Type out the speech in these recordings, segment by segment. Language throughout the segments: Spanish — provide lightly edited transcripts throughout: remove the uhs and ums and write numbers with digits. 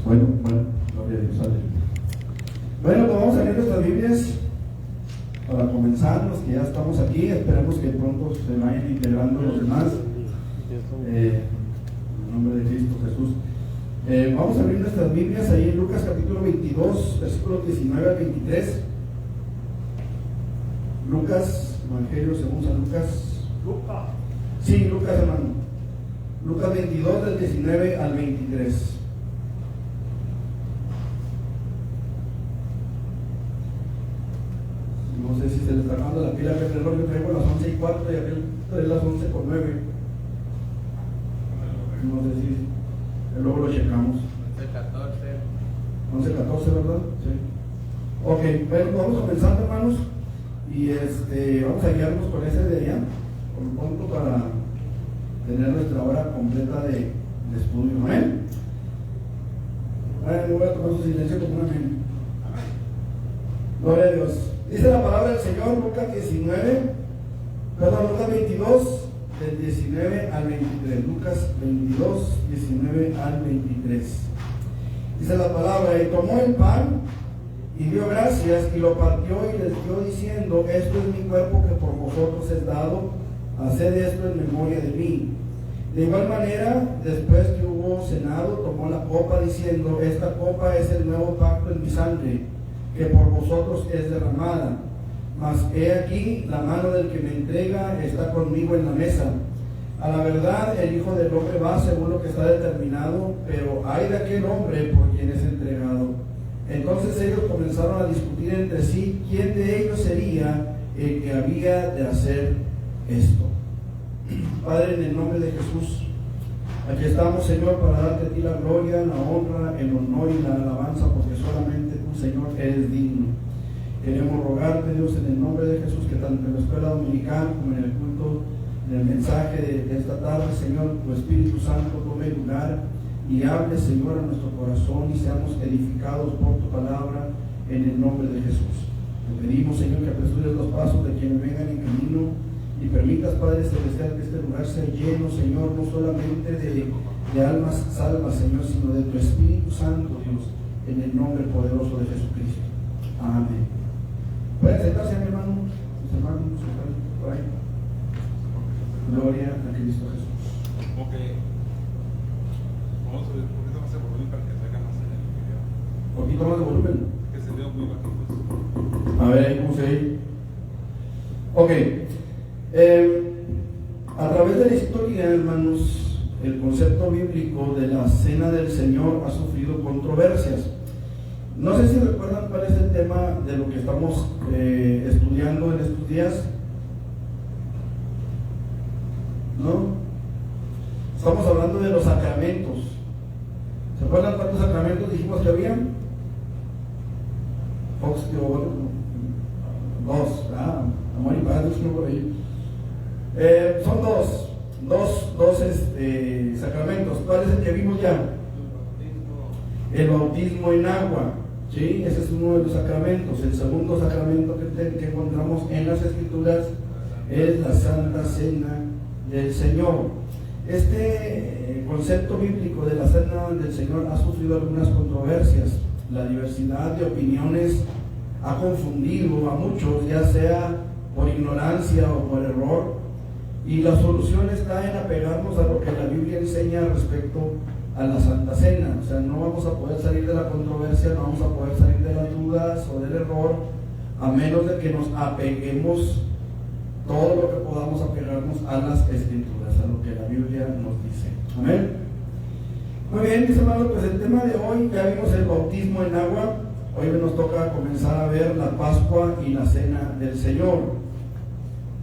Bueno, gloria a Dios, aleluya. Bueno, pues vamos a leer nuestras Biblias para comenzar, los que ya estamos aquí. Esperamos que pronto se vayan integrando los demás. En el nombre de Cristo Jesús. Vamos a abrir nuestras Biblias ahí en Lucas capítulo 22, versículos 19 al 23. Lucas, Evangelio según San Lucas. Sí, Lucas, hermano. Lucas 22, del 19 al 23. No sé si se le está acabando la pila, que el reloj que traigo a las 11:15 y aquel trae las 11:09. No sé si luego lo checamos. 11:14, ¿verdad? Sí. Ok, bueno, vamos comenzando, hermanos. Y vamos a guiarnos con ese de allá, por lo pronto, para tener nuestra hora completa de estudio. Amén. Bueno, voy a tomar su silencio como un amén. Gloria a Dios. Dice la palabra del Señor, Lucas 22, del 19 al 23. Lucas 22, 19 al 23. Dice la palabra: y tomó el pan y dio gracias y lo partió y les dio diciendo: esto es mi cuerpo que por vosotros es dado, haced esto en memoria de mí. De igual manera, después que hubo cenado, tomó la copa diciendo: esta copa es el nuevo pacto en mi sangre, que por vosotros es derramada. Mas he aquí, la mano del que me entrega está conmigo en la mesa. A la verdad, el Hijo del Hombre va según lo que está determinado, pero ay de aquel hombre por quien es entregado. Entonces ellos comenzaron a discutir entre sí quién de ellos sería el que había de hacer esto. Padre, en el nombre de Jesús, aquí estamos, Señor, para darte a ti la gloria, la honra, el honor y la alabanza, porque solamente tú, Señor, eres digno. Queremos rogarte, Dios, en el nombre de Jesús, que tanto en la escuela dominical como en el culto, en el mensaje de esta tarde, Señor, tu Espíritu Santo tome lugar y hable, Señor, a nuestro corazón y seamos edificados por tu palabra en el nombre de Jesús. Te pedimos, Señor, que apresures los pasos de quienes vengan en camino y permitas, Padre Celestial, que este lugar sea lleno, Señor, no solamente de almas salvas, Señor, sino de tu Espíritu Santo, Dios, en el nombre poderoso de Jesucristo. Amén. ¿Pueden sentarse, mi hermano? Mis hermanos, por ahí. Gloria a Cristo Jesús. Ok. Vamos a subir un poquito más de volumen para que se oiga más en el video. ¿Un poquito más de volumen? Que se vea muy bajito. A ver, ahí cómo se ve. Ok. A través de la historia, hermanos, el concepto bíblico de la Cena del Señor ha sufrido controversias. No sé si recuerdan cuál es el tema de lo que estamos estudiando en estos días. ¿No? Estamos hablando de los sacramentos. ¿Se acuerdan cuántos sacramentos dijimos que había? Fox, dos. Amor y paz, no por ahí. Son dos sacramentos. ¿Cuál es el que vimos ya? El bautismo en agua. ¿Sí? Ese es uno de los sacramentos. El segundo sacramento que encontramos en las Escrituras es la Santa Cena del Señor. Este concepto bíblico de la Cena del Señor ha sufrido algunas controversias. La diversidad de opiniones ha confundido a muchos, ya sea por ignorancia o por error, y la solución está en apegarnos a lo que la Biblia enseña respecto a la Santa Cena. O sea, no vamos a poder salir de la controversia, no vamos a poder salir de las dudas o del error, a menos de que nos apeguemos todo lo que podamos apegarnos a las Escrituras, a lo que la Biblia nos dice. Amén. Muy bien, mis hermanos, pues el tema de hoy, ya vimos el bautismo en agua. Hoy nos toca comenzar a ver la Pascua y la Cena del Señor.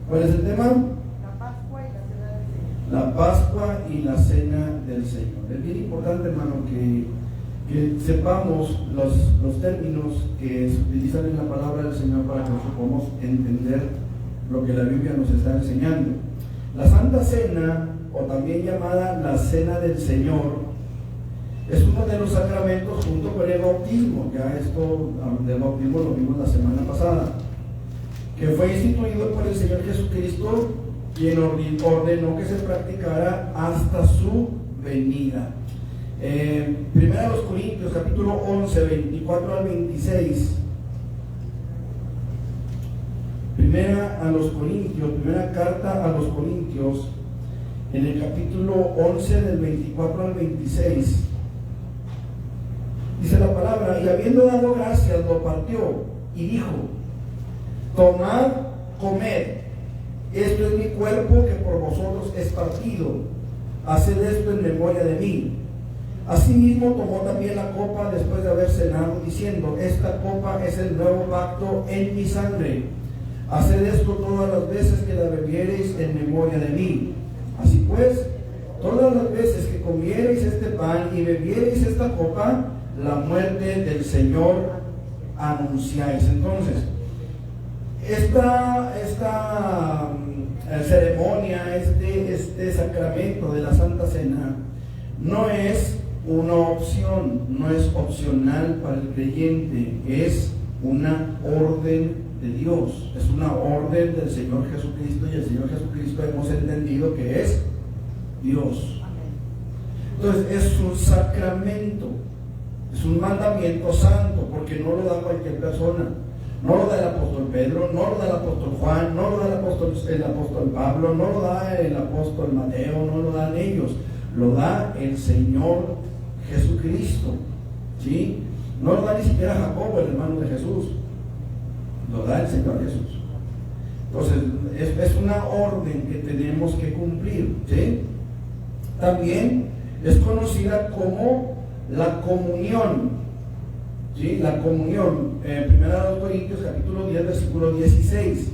¿Cuál es el tema? La Pascua y la Cena del Señor. Es bien importante, hermano, que sepamos los términos que se utilizan en la palabra del Señor para que podamos entender lo que la Biblia nos está enseñando. La Santa Cena, o también llamada la Cena del Señor, es uno de los sacramentos junto con el bautismo. Ya esto del bautismo lo vimos la semana pasada, que fue instituido por el Señor Jesucristo, quien ordenó que se practicara hasta su venida. Primera a los Corintios, capítulo 11, 24 al 26. Primera carta a los Corintios, en el capítulo 11, del 24 al 26. Dice la palabra: y habiendo dado gracias, lo partió y dijo: tomad, comed, esto es mi cuerpo que por vosotros es partido, haced esto en memoria de mí. Asimismo tomó también la copa después de haber cenado, diciendo: esta copa es el nuevo pacto en mi sangre, haced esto todas las veces que la bebiereis en memoria de mí. Así pues, todas las veces que comiereis este pan y bebiereis esta copa, la muerte del Señor anunciáis. Entonces, esta ceremonia, este sacramento de la Santa Cena, no es una opción, no es opcional para el creyente, es una orden de Dios, es una orden del Señor Jesucristo, y el Señor Jesucristo hemos entendido que es Dios. Entonces es un sacramento, es un mandamiento santo, porque no lo da cualquier persona. No lo da el apóstol Pedro, no lo da el apóstol Juan, no lo da el apóstol Pablo, no lo da el apóstol Mateo, no lo dan ellos, lo da el Señor Jesucristo, ¿sí? No lo da ni siquiera Jacobo, el hermano de Jesús, lo da el Señor Jesús. Entonces es una orden que tenemos que cumplir, ¿sí? También es conocida como la comunión, ¿sí? La comunión, Primera de los Corintios, capítulo 10, versículo 16.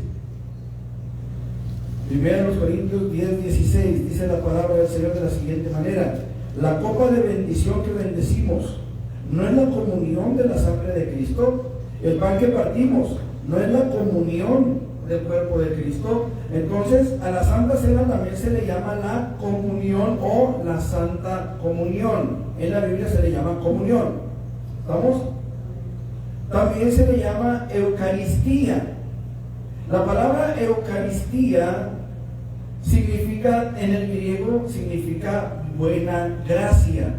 Primera de los Corintios 10, 16, dice la palabra del Señor de la siguiente manera: la copa de bendición que bendecimos, ¿no es la comunión de la sangre de Cristo? El pan que partimos, ¿no es la comunión del cuerpo de Cristo? Entonces, a la Santa Cena también se le llama la comunión o la Santa Comunión. En la Biblia se le llama comunión. ¿Estamos? También se le llama Eucaristía. La palabra Eucaristía significa, en el griego, significa buena gracia.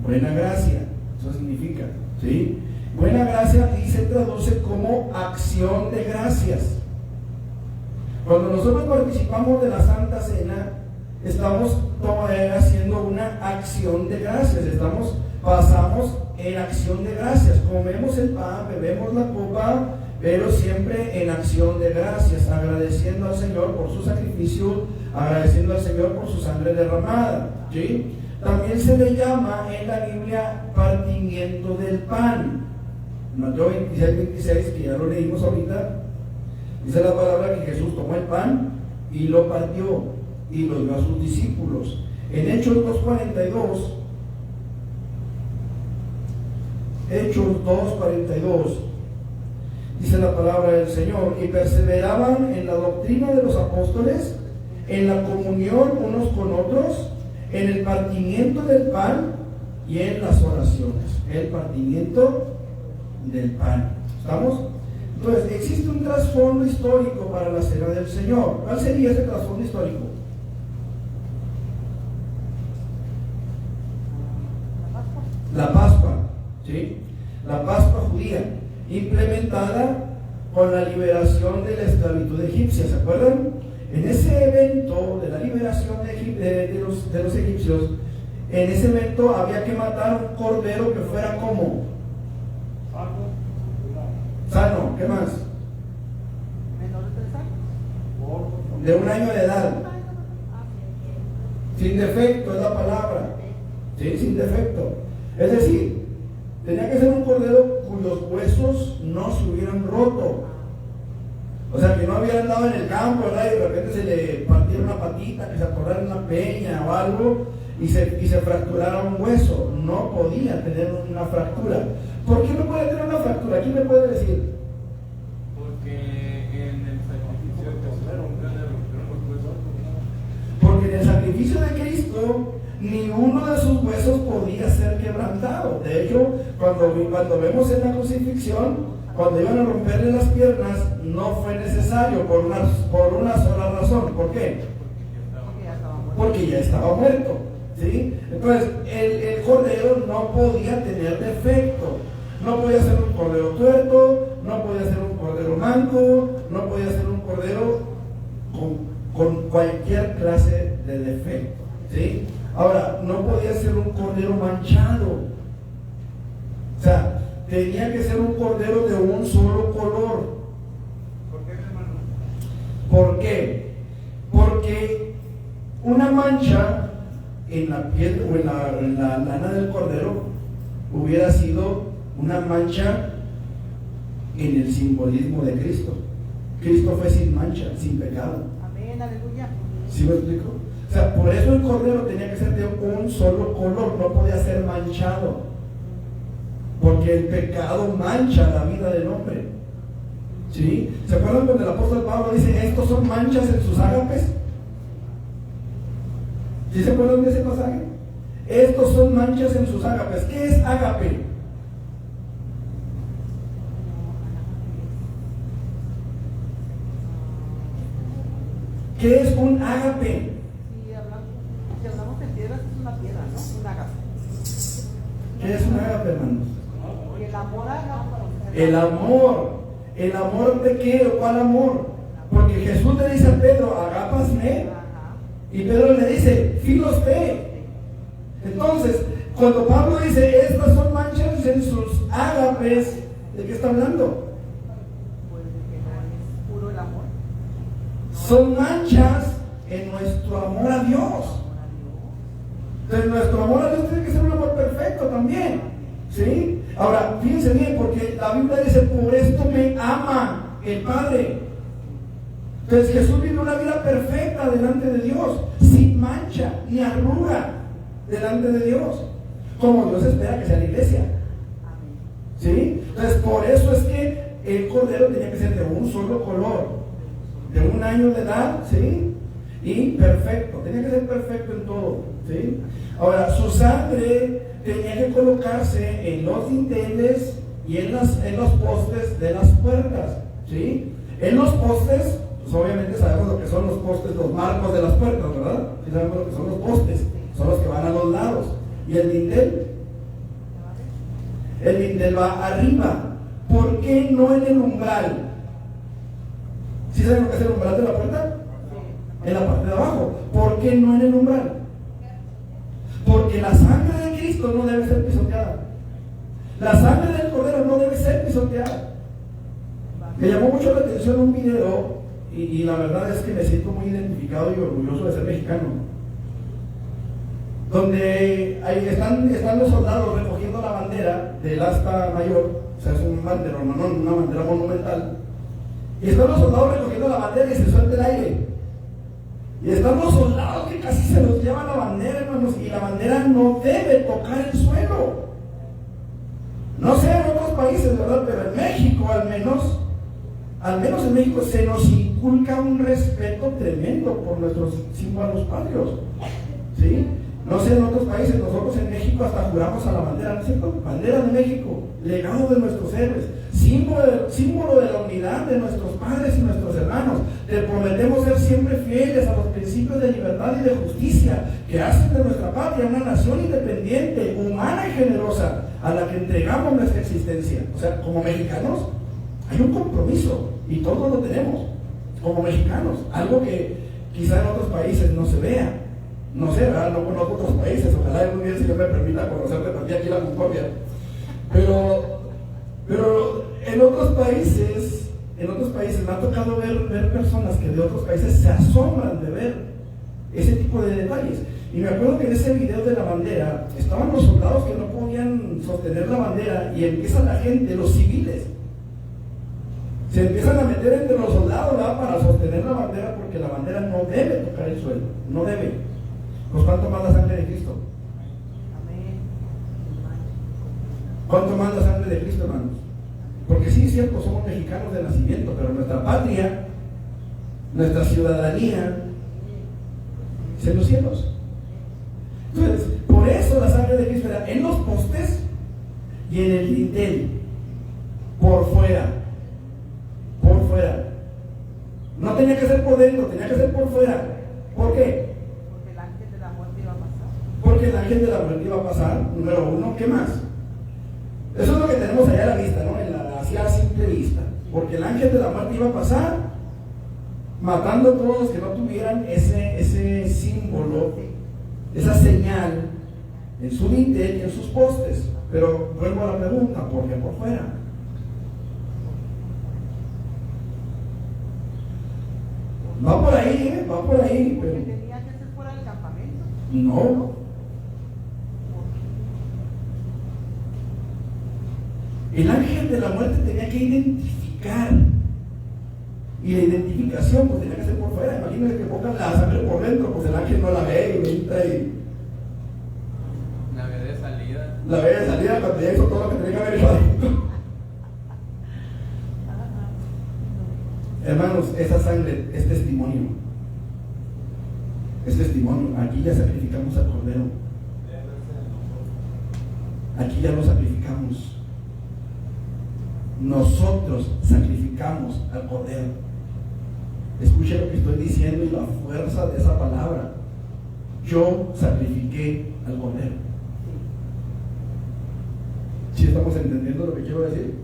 Buena gracia, eso significa, ¿sí? Buena gracia, y se traduce como acción de gracias. Cuando nosotros participamos de la Santa Cena, estamos haciendo una acción de gracias, pasamos en acción de gracias, comemos el pan, bebemos la copa, pero siempre en acción de gracias, agradeciendo al Señor por su sacrificio, agradeciendo al Señor por su sangre derramada, ¿sí? También se le llama en la Biblia partimiento del pan. Mateo 26, 26, que ya lo leímos ahorita, dice la palabra que Jesús tomó el pan y lo partió y lo dio a sus discípulos. En Hechos 2:42, Hechos 2:42, dice la palabra del Señor: y perseveraban en la doctrina de los apóstoles, en la comunión unos con otros, en el partimiento del pan y en las oraciones. El partimiento del pan. ¿Estamos? Entonces, existe un trasfondo histórico para la Cena del Señor. ¿Cuál sería ese trasfondo histórico? La Pascua, ¿sí? La Pascua judía, implementada con la liberación de la esclavitud egipcia. ¿Se acuerdan? En ese evento de la liberación de los egipcios, en ese evento había que matar un cordero que fuera como sano. ¿Qué más? De 1 año de edad, sin defecto, es la palabra, ¿sí? Sin defecto. Es decir, tenía que ser un cordero cuyos huesos no se hubieran roto. O sea, que no hubiera andado en el campo, ¿verdad? Y de repente se le partiera una patita, que se atorara en una peña o algo y se fracturara un hueso. No podía tener una fractura. ¿Por qué no puede tener una fractura? ¿Quién me puede decir? Porque en el sacrificio de Jesús, porque en el sacrificio de Cristo, ninguno de sus huesos podía ser quebrantado. De hecho, cuando vemos en la crucifixión, cuando iban a romperle las piernas, no fue necesario por una sola razón. ¿Por qué? Porque ya estaba muerto, ¿sí? ¿sí? Entonces, el cordero no podía tener defecto. No podía ser un cordero tuerto, no podía ser un cordero manco, no podía ser un cordero con cualquier clase de defecto, ¿sí? Ahora, no podía ser un cordero manchado. O sea, tenía que ser un cordero de un solo color. ¿Por qué, hermano? ¿Por qué? Porque una mancha en la piel o en la lana del cordero hubiera sido una mancha en el simbolismo de Cristo. Cristo fue sin mancha, sin pecado. Amén, aleluya. ¿Sí me explico? O sea, por eso el cordero tenía que ser de un solo color, no podía ser manchado, porque el pecado mancha la vida del hombre. ¿Sí? ¿Se acuerdan cuando el apóstol Pablo dice, estos son manchas en sus ágapes? ¿Sí se acuerdan de ese pasaje? Estos son manchas en sus ágapes. ¿Qué es ágape? ¿Qué es un ágape? Si hablamos de piedras, es una piedra, ¿no? Un ágape. ¿Qué es un ágape, hermanos? El amor ágape. El amor. ¿El amor de qué o cuál amor? Porque Jesús le dice a Pedro, agápasme. Y Pedro le dice, filos te. Entonces, cuando Pablo dice, estas son manchas en sus ágapes, ¿de qué está hablando? Pues de que no es puro el amor. Son manchas en nuestro amor a Dios. Entonces, nuestro amor a Dios tiene que ser un amor perfecto también, ¿sí? Ahora, fíjense bien, porque la Biblia dice, por esto me ama el Padre. Entonces, Jesús vivió una vida perfecta delante de Dios, sin mancha ni arruga delante de Dios, como Dios espera que sea la iglesia, ¿sí? Entonces, por eso es que el cordero tenía que ser de un solo color, de 1 año de edad, ¿sí? Y perfecto, tenía que ser perfecto en todo, ¿sí? Ahora, su sangre tenía que colocarse en los dinteles y en los postes de las puertas, ¿sí? En los postes, pues obviamente sabemos lo que son los postes, los marcos de las puertas, ¿verdad? Sí sabemos lo que son los postes, son los que van a los lados. ¿Y el dintel? El dintel va arriba. ¿Por qué no en el umbral? ¿Sí saben lo que es el umbral de la puerta? En la parte de abajo. ¿Por qué no en el umbral? Porque la sangre de Cristo no debe ser pisoteada. La sangre del cordero no debe ser pisoteada. Me llamó mucho la atención un video y la verdad es que me siento muy identificado y orgulloso de ser mexicano, donde ahí están los soldados recogiendo la bandera del asta mayor, o sea, es un banderón, una bandera monumental, y están los soldados recogiendo la bandera y se suelta el aire. Y están los soldados que casi se los llevan la bandera, hermanos, y la bandera no debe tocar el suelo. No sé en otros países, ¿verdad? Pero en México al menos en México se nos inculca un respeto tremendo por nuestros símbolos patrios, ¿sí? No sé en otros países, nosotros en México hasta juramos a la bandera, ¿no es cierto? Bandera de México, legado de nuestros héroes, símbolo de la unidad de nuestros padres y nuestros hermanos. Te prometemos ser siempre fieles a los principios de libertad y de justicia que hacen de nuestra patria una nación independiente, humana y generosa, a la que entregamos nuestra existencia. O sea, como mexicanos hay un compromiso y todos lo tenemos como mexicanos, algo que quizá en otros países no se vea. No sé, ¿verdad? No conozco otros países, ojalá algún día el Señor me permita conocerte también aquí la Concordia. Pero en otros países me ha tocado ver personas que de otros países se asombran de ver ese tipo de detalles. Y me acuerdo que en ese video de la bandera estaban los soldados que no podían sostener la bandera y empieza la gente, los civiles, se empiezan a meter entre los soldados, ¿verdad? Para sostener la bandera, porque la bandera no debe tocar el suelo, no debe. Pues ¿cuánto más la sangre de Cristo? Amén. ¿Cuánto más la sangre de Cristo, hermanos? Porque sí, es cierto, somos mexicanos de nacimiento, pero nuestra patria, nuestra ciudadanía, es en los cielos. Entonces, por eso la sangre de Cristo era en los postes y en el dintel, por fuera. Por fuera. No tenía que ser por dentro, tenía que ser por fuera. ¿Por qué? Porque el ángel de la muerte iba a pasar. Porque pasar, número uno. ¿Qué más? Eso es lo que tenemos allá a la vista, ¿no? Hacia a simple vista. Porque el ángel de la muerte iba a pasar matando a todos los que no tuvieran ese símbolo, esa señal en su dintel y en sus postes. Pero vuelvo a la pregunta, ¿por qué por fuera? Va por ahí, Porque pero tenía que ser fuera del campamento. no. El ángel de la muerte tenía que identificar. Y la identificación pues tenía que ser por fuera. Imagínense que pongan la sangre por dentro, pues el ángel no la ve y entra y La ve de salida. la ve de salida cuando ya hizo todo lo que tenía que haber hecho adentro. Hermanos, esa sangre es testimonio. Es testimonio. Aquí ya sacrificamos al Cordero. Aquí ya lo sacrificamos. Nosotros sacrificamos al Cordero. Escuche lo que estoy diciendo y la fuerza de esa palabra. Yo sacrifiqué al Cordero. ¿Sí estamos entendiendo lo que quiero decir?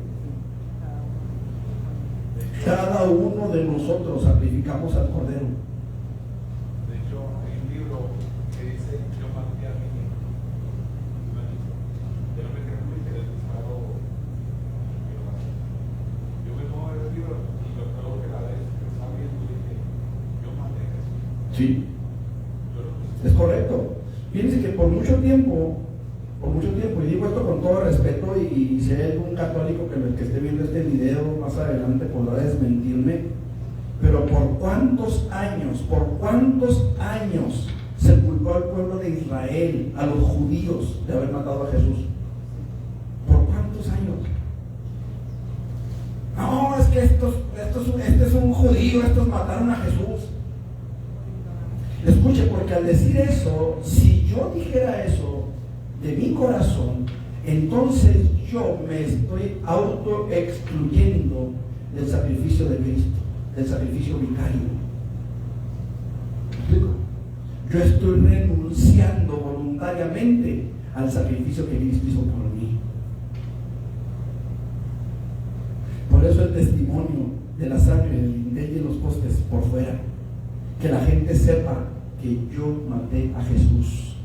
Cada uno de nosotros sacrificamos al Cordero. De hecho, hay un libro que dice: yo maté a mi hijo. Yo no me quedé muy interesado. Yo me pongo el libro y lo creo que la vez que estaba viendo dije: yo maté a Jesús. Sí, Yo lo puse. es correcto. Fíjense que por mucho tiempo, y digo esto con todo respeto, y si hay algún católico que esté viendo este video más adelante podrá desmentirme, pero ¿por cuántos años se culpó al pueblo de Israel, a los judíos, de haber matado a Jesús? ¿Por cuántos años? No, es que este es un judío, estos mataron a Jesús. Escuche, porque al decir eso, si yo dijera eso de mi corazón, entonces yo me estoy autoexcluyendo del sacrificio de Cristo, del sacrificio vicario. ¿Me explico? Yo estoy renunciando voluntariamente al sacrificio que Cristo hizo por mí. Por eso el testimonio de la sangre del dintel y de los postes por fuera. Que la gente sepa que yo maté a Jesús,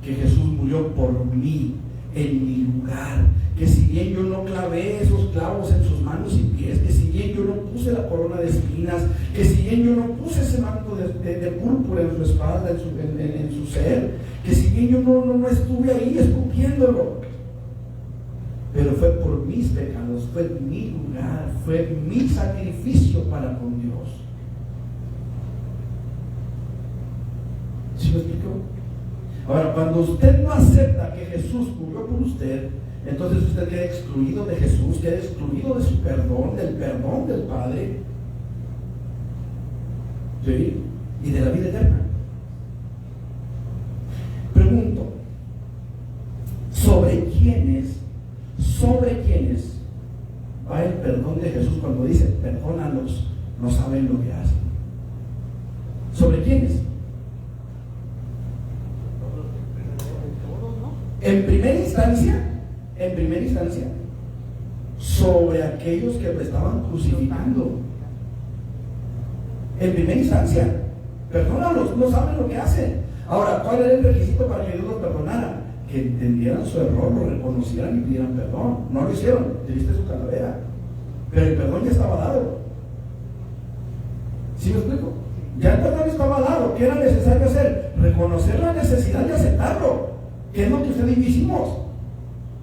que Jesús murió por mí, en mi lugar, que si bien yo no clavé esos clavos en sus manos y pies, que si bien yo no puse la corona de espinas, que si bien yo no puse ese manto de púrpura en su espalda, en su ser, que si bien yo no estuve ahí escupiéndolo, pero fue por mis pecados, fue mi lugar, fue mi sacrificio para con Dios. ¿Sí me explico? Ahora, cuando usted no acepta que Jesús murió por usted, entonces usted queda excluido de Jesús, queda excluido de su perdón, del perdón del Padre, ¿sí? Y de la vida eterna. Pregunto, ¿sobre quiénes va el perdón de Jesús cuando dice, perdónalos, no saben lo que hacen? ¿Sobre quiénes? En primera instancia, sobre aquellos que lo estaban crucificando. En primera instancia, perdónalos, no saben lo que hacen. Ahora, ¿cuál era el requisito para que Dios los perdonara? Que entendieran su error, lo reconocieran y pidieran perdón. No lo hicieron, te viste su calavera, pero el perdón ya estaba dado. ¿Sí me explico? Ya el perdón estaba dado. ¿Qué era necesario hacer? Reconocer la necesidad de aceptarlo. ¿Qué es lo que ustedes hicimos?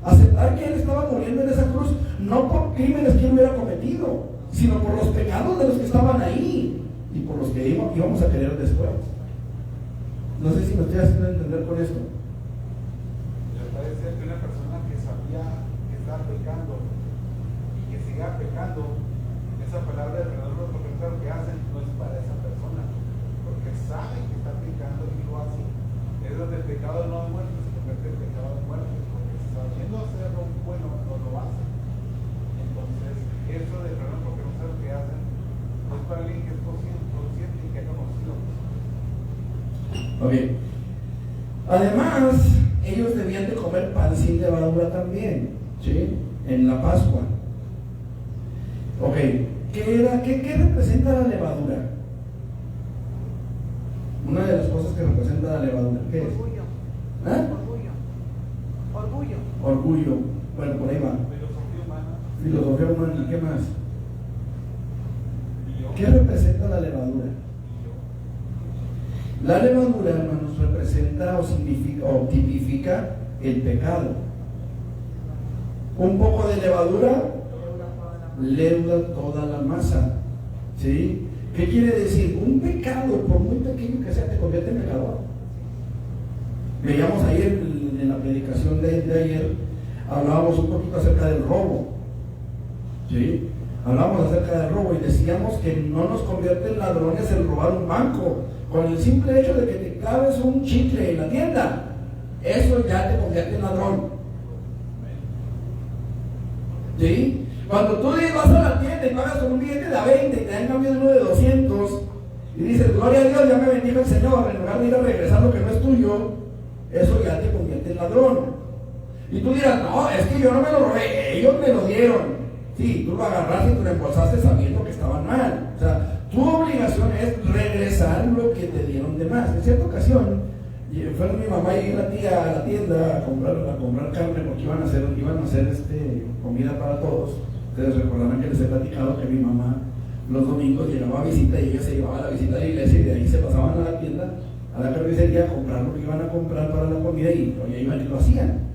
Aceptar que Él estaba muriendo en esa cruz, no por crímenes que Él hubiera cometido, sino por los pecados de los que estaban ahí y por los que íbamos a querer después. No sé si me estoy haciendo entender con esto. Me parece que una persona que sabía que estaba pecando y que siga pecando, esa palabra de perdón lo que hacen no es para esa persona, porque sabe que está pecando y lo hace. Es donde el pecado no es muerte, se convierte en pecado de muerte, porque sabiendo hacer lo bueno no lo hace. Entonces, eso de perdón porque no sabe lo que hacen, no es para alguien que es consciente y que ha conocido. Ok. Además, ellos debían de comer pan sin levadura también, ¿sí? En la Pascua. Ok, ¿qué representa la levadura? Una de las cosas que representa la levadura, ¿qué es? Orgullo. ¿Ah? Orgullo. Orgullo. Bueno, por ahí va. Filosofía humana. ¿Qué más? ¿Qué representa la levadura? La levadura, hermanos, representa o significa o tipifica el pecado. Un poco de levadura leuda toda la masa. ¿Sí? ¿Qué quiere decir? Un pecado, por muy pequeño que sea, te convierte en pecador. Veíamos ayer en la predicación de ayer, hablábamos un poquito acerca del robo. ¿Sí? Hablábamos acerca del robo y decíamos que no nos convierte en ladrones el robar un banco. Con el simple hecho de que te claves un chicle en la tienda, eso ya te convierte en ladrón. ¿Sí? Cuando tú vas a la tienda y pagas con un billete de a 20 y te dan cambio de uno de 200 y dices, gloria a Dios, ya me bendijo el Señor, en lugar de ir a regresar lo que no es tuyo, eso ya te convierte en ladrón. Y tú dirás, no, es que yo no me lo robé, ellos me lo dieron. Sí, tú lo agarraste y tú lo embolsaste sabiendo que estaban mal. O sea, tu obligación es regresar lo que te dieron de más. En cierta ocasión, fueron mi mamá y la tía a la tienda a comprar carne porque iban a hacer comida para todos. Ustedes recordarán que les he platicado que mi mamá los domingos llegaba a visita y ella se llevaba a la visita a la iglesia y de ahí se pasaban a la tienda, a la carnicería, a comprar lo que iban a comprar para la comida y iban y lo hacían.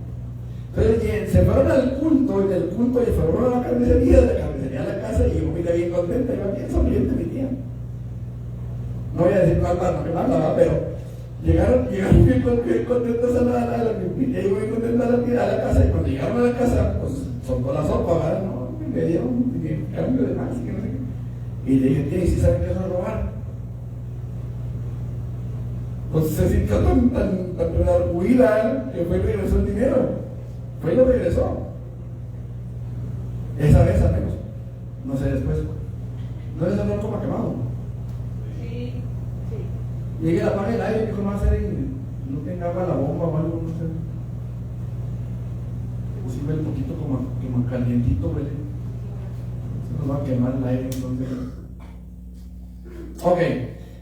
Entonces se fueron al culto y del culto se fueron a la carnicería, de la carnicería a la casa y llegó mi tía bien contenta, iba bien sonriente mi tía. No voy a decir cuál más, no que nada, pero llegaron bien contentos mi tía llegó bien contenta a la casa y cuando llegaron a la casa, pues soltó la sopa, ¿verdad? No, me dieron un cambio de más, que no sé qué. Y le dije, tía, ¿y si saben qué es robar? Pues se sintió tan redarguida que fue y regresó el dinero. Fue y lo regresó. Esa vez al menos. No sé después. No es el como quemado. Sí. Llegué, la apaga el aire, dijo, no va a hacer no tenga agua la bomba o algo, no sé. Pusimos un poquito como calientito, huele. Se nos va a quemar el aire entonces. Ok,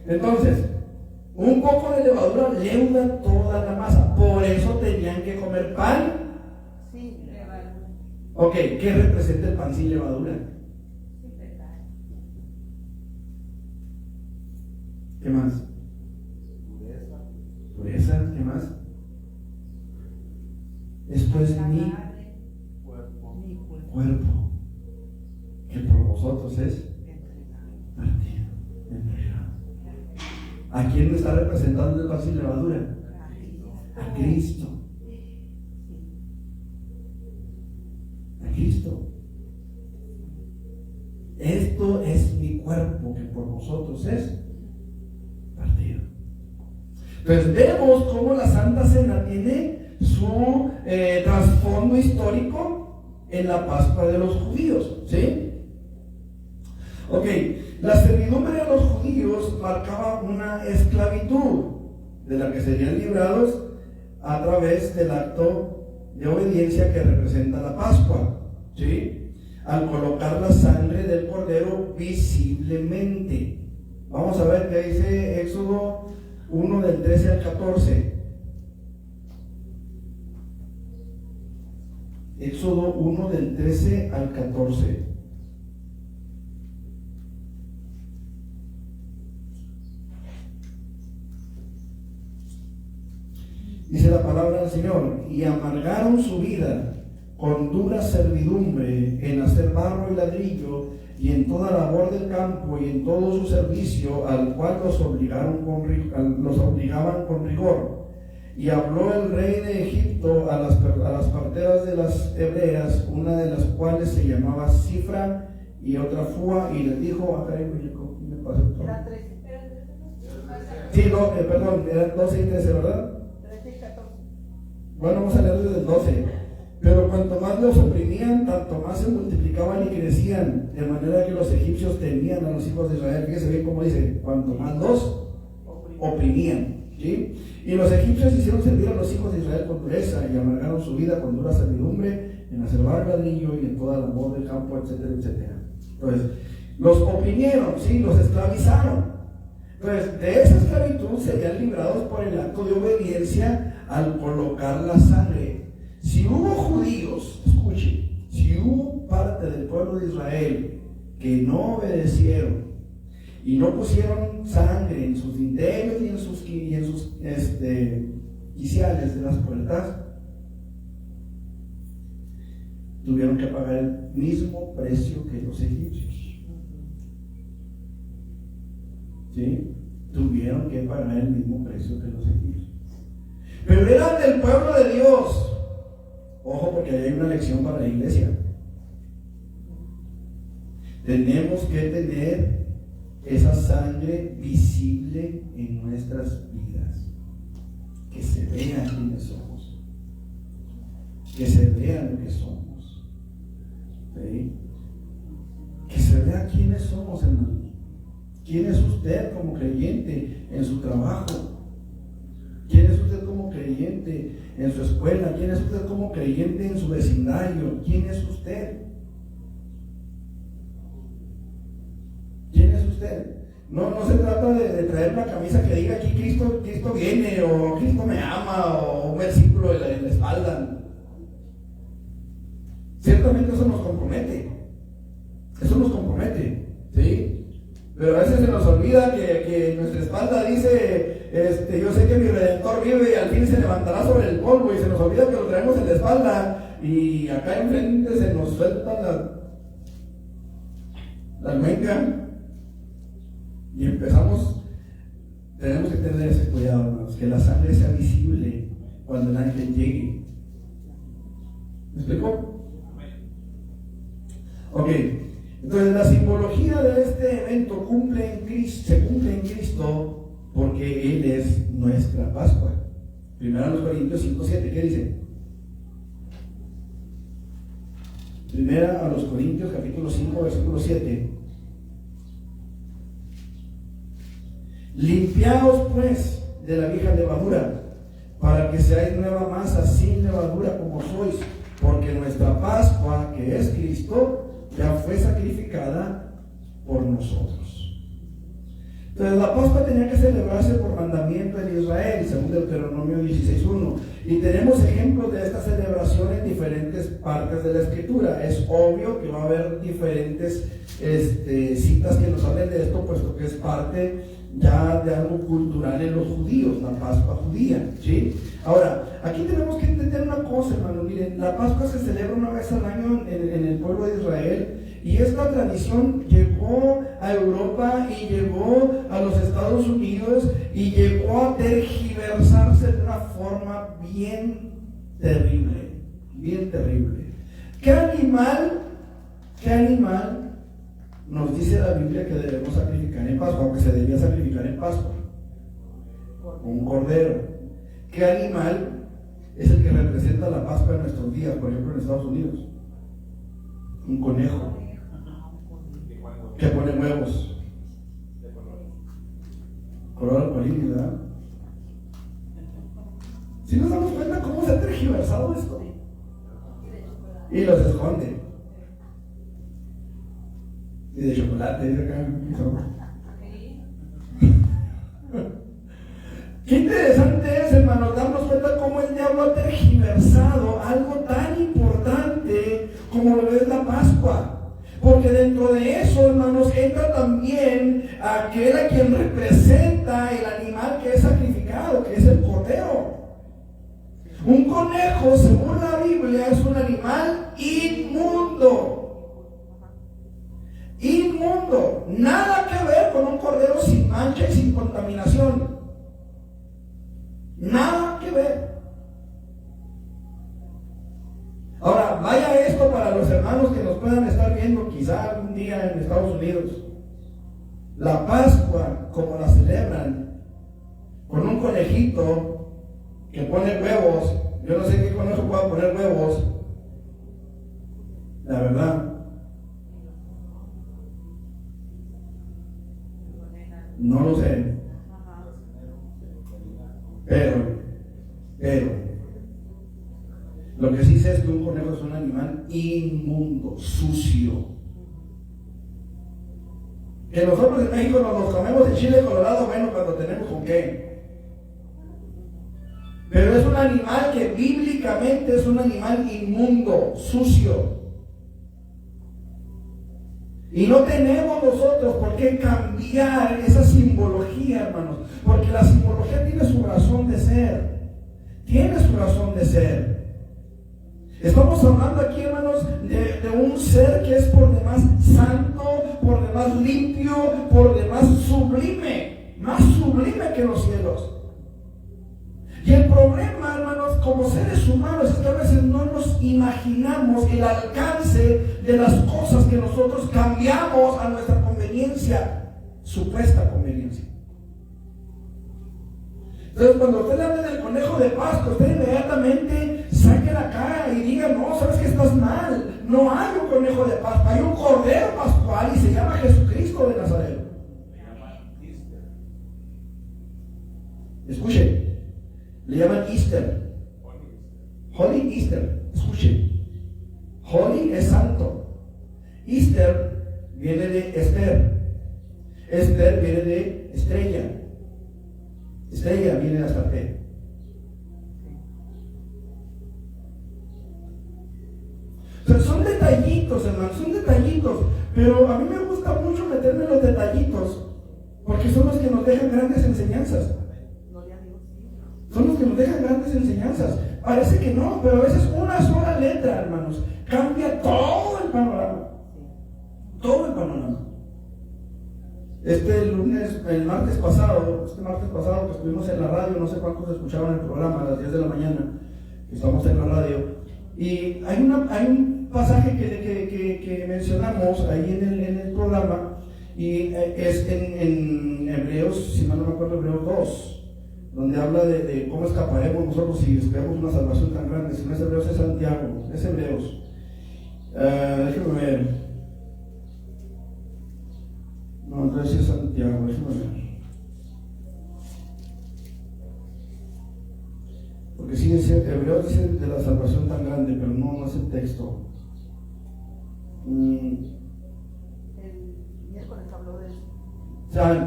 entonces, un poco de levadura leuda toda la masa. Por eso tenían que comer pan. Sí, levadura. Ok, ¿qué representa el pan sin levadura? ¿Qué más? Pureza, ¿qué más? Esto es mi cuerpo, que por vosotros es partido, entregado. ¿A quién me está representando el pan sin levadura? A Cristo. A Cristo. Esto es mi cuerpo, que por vosotros es partido. Entonces vemos cómo la Santa Cena tiene su trasfondo histórico en la Pascua de los judíos, ¿sí? Ok, la servidumbre de los judíos marcaba una esclavitud de la que serían librados a través del acto de obediencia que representa la Pascua, ¿sí? Al colocar la sangre del cordero visiblemente. Vamos a ver qué dice Éxodo 1 del 13 al 14. Éxodo 1 del 13 al 14. Dice la palabra del Señor: y amargaron su vida con dura servidumbre en hacer barro y ladrillo y en toda labor del campo y en todo su servicio, al cual los obligaban con rigor. Y habló el rey de Egipto a las parteras de las hebreas, una de las cuales se llamaba Cifra y otra Fua, y les dijo, me pasó todo. Era 13. Sí, no, perdón, eran 12 y 13, ¿verdad? 13 y 14. Bueno, vamos a leer desde el 12. Pero cuanto más los oprimían, tanto más se multiplicaban y crecían, de manera que los egipcios temían a los hijos de Israel. Fíjense bien cómo dice, cuanto más los oprimían. ¿sí? Y los egipcios hicieron servir a los hijos de Israel con dureza y amargaron su vida con dura servidumbre en acervar ladrillo y en toda la labor del campo, etcétera, etcétera. Entonces, los oprimieron, ¿sí? Los esclavizaron. Entonces, de esa esclavitud serían librados por el acto de obediencia al colocar la sangre. Si hubo judíos, escuchen, si hubo parte del pueblo de Israel que no obedecieron y no pusieron sangre en sus dinteles y en sus quiciales de las puertas, tuvieron que pagar el mismo precio que los egipcios. ¿Sí? Tuvieron que pagar el mismo precio que los egipcios. Pero eran del pueblo de Dios. Ojo, porque ahí hay una lección para la iglesia. Tenemos que tener esa sangre visible en nuestras vidas. Que se vea quiénes somos. Que se vea lo que somos. ¿Sí? Que se vea quiénes somos, hermanos. ¿Quién es usted como creyente en su trabajo? ¿Quién es usted como creyente en su escuela? ¿Quién es usted como creyente en su vecindario? ¿Quién es usted? ¿Quién es usted? No se trata de traer una camisa que diga aquí Cristo viene, o Cristo me ama, o un versículo en la espalda. Ciertamente eso nos compromete. Eso nos compromete, ¿sí? Pero a veces se nos olvida que en nuestra espalda dice, yo sé que mi Redentor vive y al fin se levantará sobre el polvo, y se nos olvida que lo traemos en la espalda, y acá enfrente se nos suelta la almeja, y tenemos que tener ese cuidado, hermanos, que la sangre sea visible cuando el ángel llegue. ¿Me explico? Ok. Entonces la simbología de este evento se cumple en Cristo porque Él es nuestra Pascua. Primero a los Corintios 5:7, ¿qué dice? Primera a los Corintios capítulo 5 versículo 7. Limpiaos pues de la vieja levadura, para que seáis nueva masa sin levadura como sois, porque nuestra Pascua, que es Cristo, ya fue sacrificada por nosotros. Entonces la Pascua tenía que celebrarse por mandamiento en Israel, según Deuteronomio 16:1, y tenemos ejemplos de esta celebración en diferentes partes de la Escritura. Es obvio que va a haber diferentes citas que nos hablen de esto, puesto que es parte ya de algo cultural en los judíos, la Pascua judía, ¿sí? Ahora, aquí tenemos que entender una cosa, hermano. Miren, la Pascua se celebra una vez al año en el pueblo de Israel, y esta tradición llegó a Europa y llegó a los Estados Unidos y llegó a tergiversarse de una forma bien terrible, bien terrible. ¿Qué animal nos dice la Biblia que debemos sacrificar en Pascua, aunque se debía sacrificar en Pascua? Un cordero. ¿Qué animal es el que representa la Pascua en nuestros días, por ejemplo en Estados Unidos? Un conejo que pone huevos. Color arcoíris, ¿verdad? Si nos damos cuenta cómo se ha tergiversado esto, y los esconde. Y de chocolate, dice acá. Qué interesante es, hermanos, darnos cuenta cómo el diablo ha tergiversado algo tan importante como lo es la Pascua. Porque dentro de eso, hermanos, entra también aquel a quien representa el animal que es sacrificado, que es el cordero. Un conejo, según la Biblia, es un animal inmundo. Inmundo. Nada que ver con un cordero sin mancha y sin contaminación. Nada que ver. Ahora, vaya esto para los hermanos que nos puedan estar viendo quizá algún día en Estados Unidos. La Pascua, como la celebran, con un conejito que pone huevos. Yo no sé qué conejo pueda poner huevos. La verdad. No lo sé. Pero, lo que sí sé es que un conejo es un animal inmundo, sucio. Que nosotros en México nos los comemos de chile colorado, bueno, cuando tenemos con qué. Pero es un animal que bíblicamente es un animal inmundo, sucio. Y no tenemos nosotros por qué cambiar esa simbología, hermanos, porque la simbología tiene su razón de ser. Tiene su razón de ser. Estamos hablando aquí, hermanos, de un ser que es por demás santo, por demás limpio, por demás sublime, más sublime que los cielos. Y el problema, hermanos, como seres humanos, es que a veces no nos imaginamos el alcance de las cosas que nosotros cambiamos a nuestra conveniencia, supuesta conveniencia. Entonces, cuando usted le habla del conejo de Pascua, usted inmediatamente saque la cara y diga, no, sabes que estás mal. No hay un conejo de Pascua, hay un cordero pascual y se llama Jesucristo de Nazaret. Escuche, le llaman Easter. Holy Easter, escuche. Holy es santo. Easter viene de Esther. Esther viene de estrella. Estrella viene de Astarte. O sea, son detallitos, hermanos, son detallitos. Pero a mí me gusta mucho meterme en los detallitos, porque son los que nos dejan grandes enseñanzas. Son los que nos dejan grandes enseñanzas. Parece que no, pero a veces una sola letra, hermanos, cambia todo el panorama. Todo el panorama. El martes pasado que estuvimos en la radio, no sé cuántos escuchaban el programa a las 10 de la mañana, que estamos en la radio, y hay un pasaje que mencionamos ahí en el programa, y es en Hebreos, si mal no me acuerdo, Hebreos 2, donde habla de cómo escaparemos nosotros si esperamos una salvación tan grande. Si no es Hebreos, es Santiago, es Hebreos. Déjenme ver. No, entonces es Santiago, déjenme ver. Porque sí, Hebreos dice de la salvación tan grande, pero no es el texto. El miércoles habló de eso.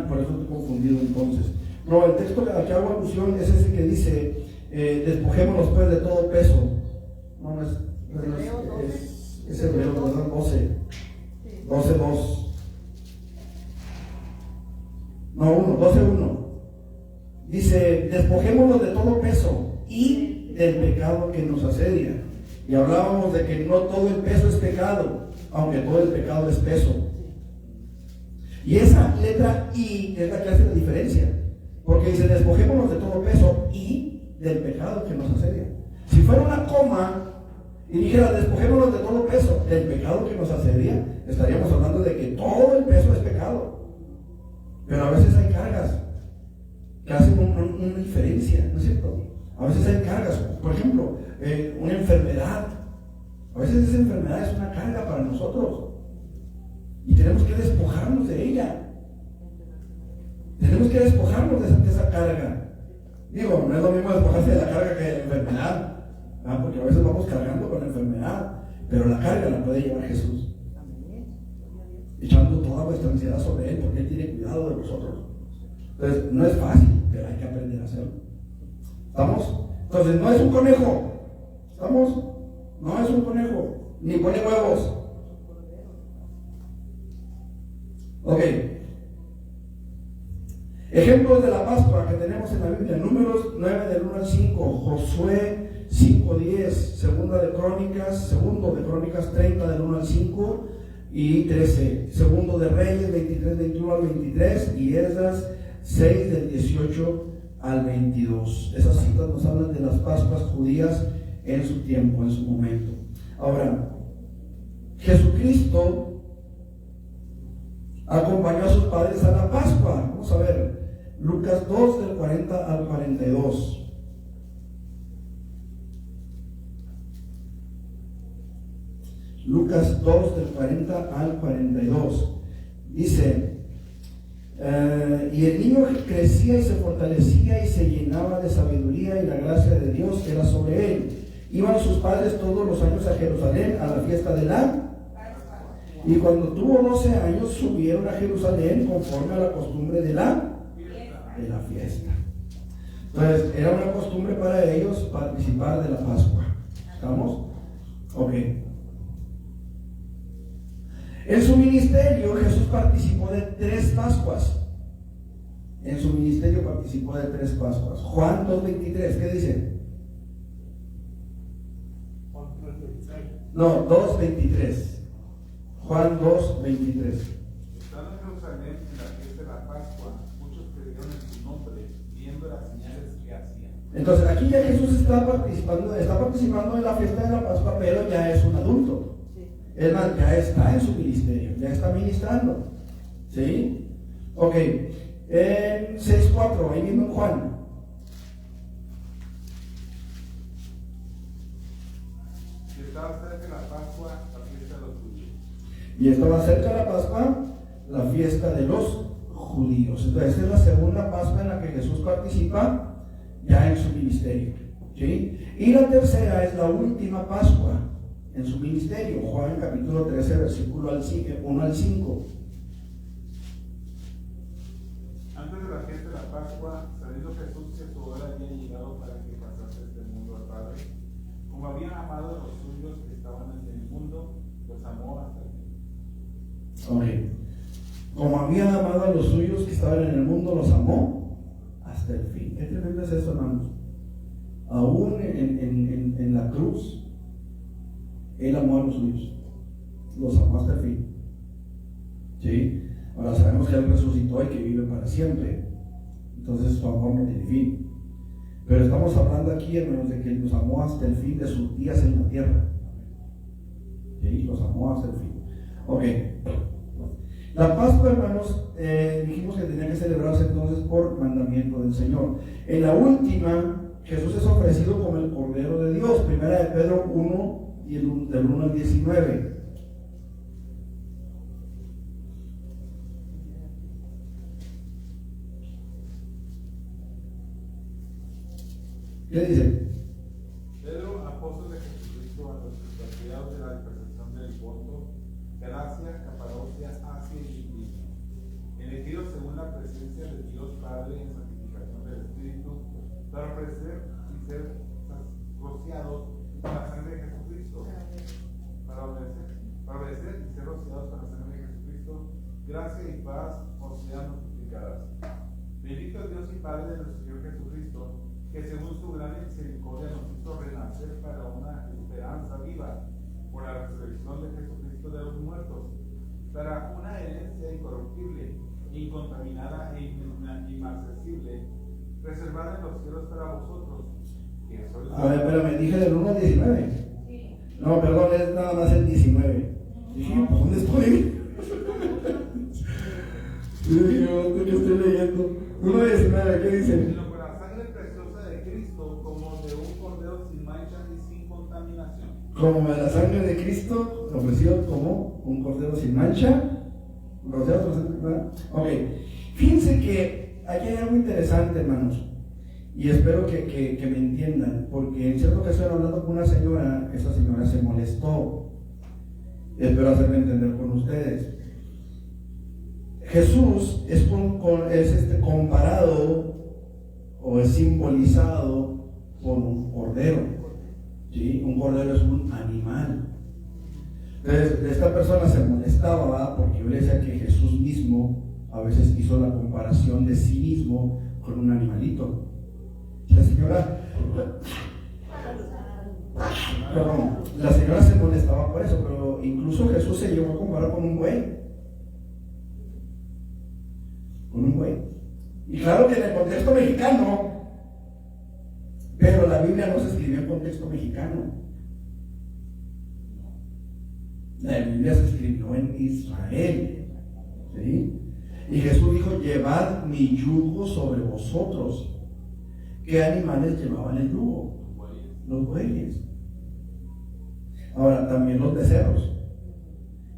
Por eso estoy confundido entonces. No, el texto al que hago alusión es ese que dice, despojémonos pues de todo peso. No es Hebreos, ¿verdad? 12:2. No, 12:1. Dice, despojémonos de todo peso y del pecado que nos asedia. Y hablábamos de que no todo el peso es pecado, aunque todo el pecado es peso. Y esa letra I es la que hace la diferencia. Porque dice, despojémonos de todo peso y del pecado que nos asedia. Si fuera una coma y dijera, despojémonos de todo peso del pecado que nos asedia, estaríamos hablando de que todo el peso es pecado. Pero a veces hay cargas que hacen una diferencia, ¿no es cierto? A veces hay cargas, por ejemplo, una enfermedad. A veces esa enfermedad es una carga para nosotros y tenemos que despojarnos de ella. Tenemos que despojarnos de esa carga. Digo, no es lo mismo despojarse de la carga que de la enfermedad, ¿verdad? Porque a veces vamos cargando con la enfermedad, pero la carga la puede llevar Jesús, echando toda vuestra ansiedad sobre Él, porque Él tiene cuidado de nosotros. Entonces, no es fácil, pero hay que aprender a hacerlo. ¿Estamos? Entonces, no es un conejo. ¿Estamos? No es un conejo, ni pone huevos. Ok. Ejemplos de la Pascua que tenemos en la Biblia: Números 9 del 1 al 5, Josué 5:10, segundo de Crónicas 30 del 1 al 5 y 13, segundo de Reyes 23 del 1 al 23 y Esdras 6 del 18 al 22. Esas citas nos hablan de las Pascuas judías en su tiempo, en su momento. Ahora, Jesucristo acompañó a sus padres a la Pascua. Vamos a ver Lucas 2 del 40 al 42. Lucas 2 del 40 al 42. Dice, Y el niño crecía y se fortalecía y se llenaba de sabiduría, y la gracia de Dios era sobre él. Iban sus padres todos los años a Jerusalén a la fiesta de la. Y cuando tuvo 12 años subieron a Jerusalén conforme a la costumbre de la fiesta. Entonces era una costumbre para ellos participar de la Pascua. ¿Estamos? Ok. En su ministerio Jesús participó de 3 Pascuas. En su ministerio participó de 3 Pascuas. Juan 2:23, ¿qué dice? No, 2:23. Juan 2:23. Estando en Jerusalén en la fiesta de la Pascua, muchos creyeron en su nombre, viendo las señales que hacía. Entonces aquí ya Jesús está participando en la fiesta de la Pascua, pero ya es un adulto. Es más, ya está en su ministerio, ya está ministrando. ¿Sí? Ok. En 6:4, ahí mismo en Juan. Y estaba cerca de la Pascua, la fiesta de los judíos. Y estaba cerca de la Pascua, la fiesta de los judíos. Entonces, esta es la segunda Pascua en la que Jesús participa ya en su ministerio. ¿Sí? Y la tercera es la última Pascua en su ministerio. Juan capítulo 13, versículo 1 al 5. Antes de la fiesta de la Pascua, sabiendo Jesús que su hora había llegado para que pasase este mundo al Padre, como había amado a los suyos que estaban en el mundo, los amó hasta el fin. Ok. Como había amado a los suyos que estaban en el mundo, los amó hasta el fin. ¿Qué tremendo es eso, hermanos? Aún en la cruz, Él amó a los suyos, los amó hasta el fin. ¿Sí? Ahora sabemos que Él resucitó y que vive para siempre. Entonces su amor no tiene fin. Pero estamos hablando aquí, hermanos, de que Él los amó hasta el fin de sus días en la tierra. ¿Sí? Los amó hasta el fin. Ok. La Pascua, hermanos, dijimos que tenía que celebrarse entonces por mandamiento del Señor. En la última, Jesús es ofrecido como el Cordero de Dios. Primera de Pedro 1, y del 1 al 19. ¿Qué dice? Pedro, apóstol de Jesucristo, a los expatriados de la dispersión del Ponto, Galacia, Capadocia, Asia y Bitinia, elegidos según la presencia de Dios Padre en santificación del Espíritu, para ofrecer y ser rociados con la sangre de Jesucristo, para obedecer y ser rociados con la sangre de Jesucristo, gracia y paz os sean multiplicadas. Bendito Dios y Padre de nuestro Señor Jesucristo, que según su gran misericordia nos hizo renacer para una esperanza viva por la resurrección de Jesucristo de los muertos, para una herencia incorruptible, incontaminada e inmarcesible, reservada en los cielos para vosotros, que sois... A ver, pero me dije del 1 al 19. Sí. No, perdón, es nada más el 19. Dije, ¿por dónde estoy? Yo dije, ¿qué estoy leyendo? 1 al 19, ¿qué dice? Como la sangre de Cristo, ofrecido como un cordero sin mancha. Ok, fíjense que aquí hay algo interesante, hermanos, y espero que me entiendan, porque en cierta ocasión hablando con una señora, esa señora se molestó. Espero hacerme entender con ustedes. Jesús es comparado o es simbolizado por un cordero. ¿Sí? Un cordero es un animal. Entonces, esta persona se molestaba, ¿verdad? Porque yo le decía que Jesús mismo a veces hizo la comparación de sí mismo con un animalito. La señora se molestaba por eso, pero incluso Jesús se llegó a comparar con un buey. Con un buey. Y claro que en el contexto mexicano, pero la Biblia no se escribió en contexto mexicano. La Biblia se escribió en Israel. ¿Sí? Y Jesús dijo, llevad mi yugo sobre vosotros. ¿Qué animales llevaban el yugo? Los bueyes. Ahora, también los becerros.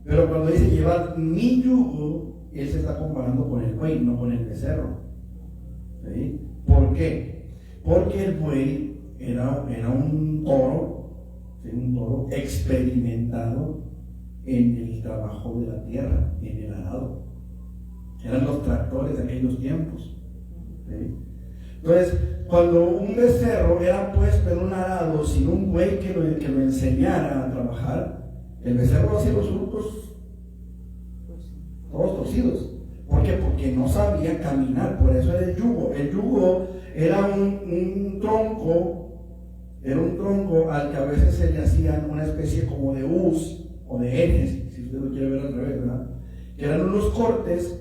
Pero cuando dice llevad mi yugo, él se está comparando con el buey, no con el becerro. ¿Sí? ¿Por qué? Porque el buey era un toro, ¿sí? Un toro experimentado en el trabajo de la tierra, en el arado. Eran los tractores de aquellos tiempos. ¿Sí? Entonces, cuando un becerro era puesto en un arado sin un buey que lo enseñara a trabajar, el becerro hacía los surcos todos torcidos. ¿Por qué? Porque no sabía caminar, por eso era el yugo. El yugo era un tronco al que a veces se le hacían una especie como de hoz o de ejes, si usted lo quiere ver al revés, ¿verdad? Que eran unos cortes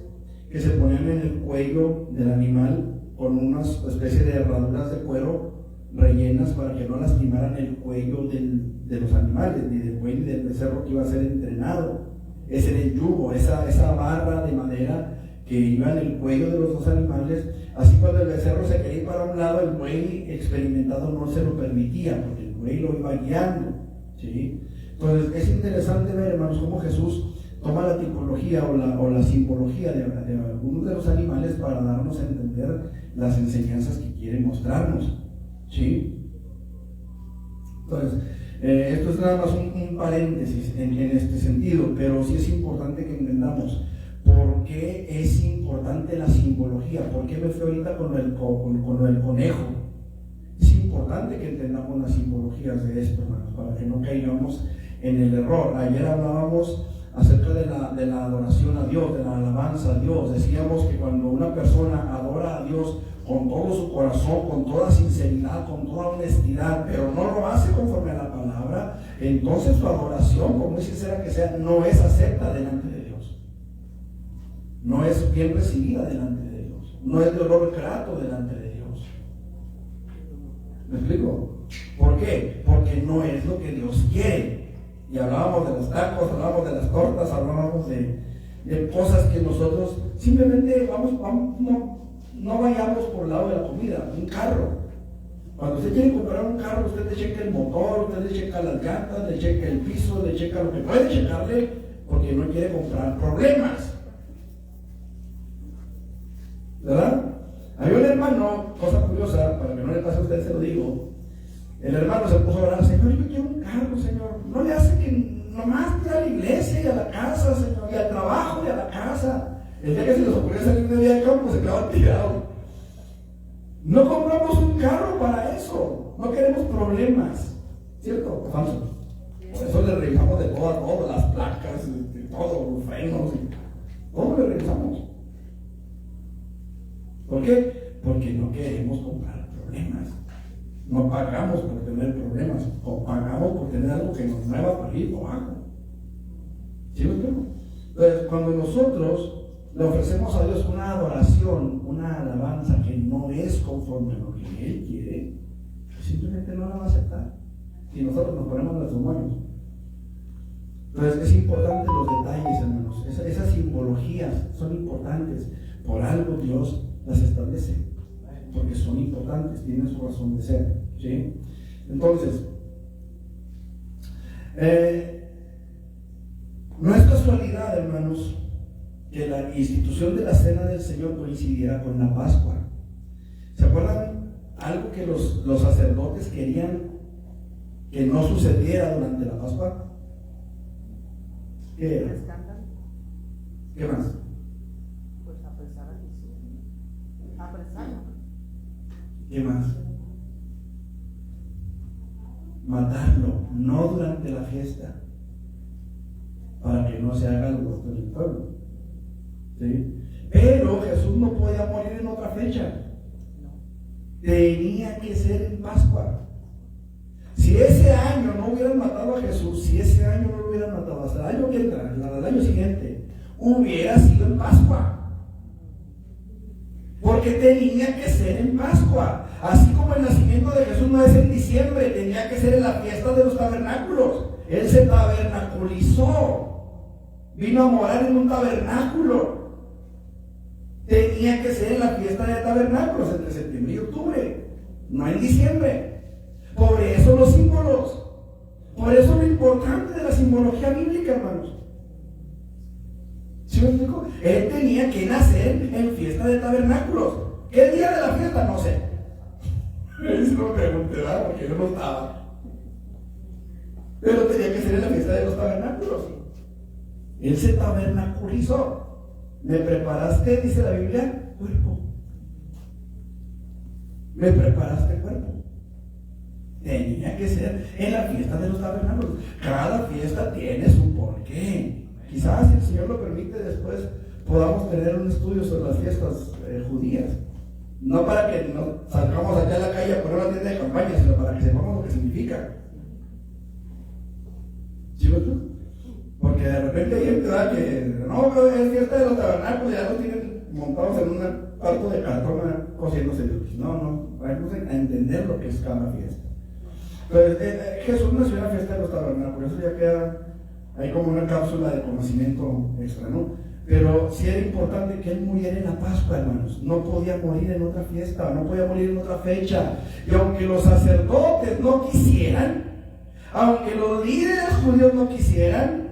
que se ponían en el cuello del animal con una especie de herraduras de cuero rellenas para que no lastimaran el cuello de los animales, ni del buey ni del becerro que iba a ser entrenado. Ese era el yugo, esa barra de madera que iba en el cuello de los dos animales. Así cuando el becerro se quería ir para un lado, el buey experimentado no se lo permitía, porque el buey lo iba guiando, ¿sí? Entonces es interesante ver, hermanos, cómo Jesús toma la tipología o la simbología de algunos de los animales para darnos a entender las enseñanzas que quiere mostrarnos, ¿sí? Entonces, esto es nada más un paréntesis en este sentido, pero sí es importante que entendamos por qué es importante la simbología. ¿Por qué me fui ahorita con lo del conejo? Es importante que entendamos las simbologías de esto, hermanos, para que no caigamos en el error. Ayer hablábamos acerca de la adoración a Dios, de la alabanza a Dios. Decíamos que cuando una persona adora a Dios con todo su corazón, con toda sinceridad, con toda honestidad, pero no lo hace conforme a la palabra, entonces su adoración, por muy sincera que sea, no es acepta delante de Dios. No es bien recibida delante de Dios. No es de olor grato delante de Dios. ¿Me explico? ¿Por qué? Porque no es lo que Dios quiere. Y hablábamos de los tacos, hablábamos de las tortas, hablábamos de cosas que nosotros simplemente no vayamos por el lado de la comida. Un carro. Cuando usted quiere comprar un carro, usted le checa el motor, usted le checa las llantas, le checa el piso, le checa lo que puede checarle, porque no quiere comprar problemas. ¿Verdad? Había un hermano, cosa curiosa, para que no le pase a usted, se lo digo. El hermano se puso a orar: Señor, yo quiero un carro, Señor. No le hace que nomás ir a la iglesia y a la casa, Señor, y al trabajo y a la casa. El día que se les ocurrió salir de día de campo, se quedaban tirados. No compramos un carro para eso. No queremos problemas. ¿Cierto o falso? Por eso le revisamos de todo a todo, las placas, de todo, los frenos, todo le revisamos. ¿Por qué? Porque no queremos comprar problemas. No pagamos por tener problemas, o pagamos por tener algo que nos mueva para arriba o abajo. ¿Sí me explico? Entonces, cuando nosotros le ofrecemos a Dios una adoración, una alabanza que no es conforme a lo que Él quiere, simplemente no la va a aceptar. Y nosotros nos ponemos nuestros moños. Entonces es importante los detalles, hermanos. Esas simbologías son importantes. Por algo Dios las establece, porque son importantes, tienen su razón de ser, ¿sí? Entonces, no es casualidad, hermanos, que la institución de la Cena del Señor coincidiera con la Pascua. ¿Se acuerdan algo que los sacerdotes querían que no sucediera durante la Pascua? ¿Qué era? ¿Qué más? Pues apresar a Jesús. Apresarlo. ¿Qué más? Matarlo, no durante la fiesta, para que no se haga alboroto en el pueblo. ¿Sí? Pero Jesús no podía morir en otra fecha. Tenía que ser en Pascua. Si ese año no hubieran matado a Jesús, si ese año no lo hubieran matado, hasta el año que entra, el año siguiente, hubiera sido en Pascua. Porque tenía que ser en Pascua. Así como el nacimiento de Jesús no es en diciembre, tenía que ser en la fiesta de los tabernáculos. Él se tabernaculizó, vino a morar en un tabernáculo. Tenía que ser en la fiesta de tabernáculos entre septiembre y octubre, no en diciembre. Por eso los símbolos, por eso lo importante de la simbología bíblica, hermanos. ¿Sí me explico? Él tenía que nacer en fiesta de tabernáculos. ¿Qué día de la fiesta? No sé. Eso no me pregunté, ¿verdad? Porque yo no estaba. Pero tenía que ser en la fiesta de los tabernáculos. Él se tabernaculizó. Me preparaste, dice la Biblia, cuerpo. Me preparaste cuerpo. Tenía que ser en la fiesta de los tabernáculos. Cada fiesta tiene su porqué. Quizás, si el Señor lo permite, después podamos tener un estudio sobre las fiestas judías. No para que nos salgamos allá a la calle a poner una tienda de campaña, sino para que sepamos lo que significa. ¿Sí, verdad? Porque de repente hay gente que no, pero es fiesta de los tabernáculos, ya lo tienen montados en un cuarto de cartón cosiéndose. No, vamos a entender lo que es cada fiesta. Entonces, Jesús nació en la fiesta de los tabernáculos, eso ya queda ahí como una cápsula de conocimiento extra, ¿no? Pero sí era importante que él muriera en la Pascua, hermanos. No podía morir en otra fiesta, no podía morir en otra fecha. Y aunque los sacerdotes no quisieran, aunque los líderes judíos no quisieran,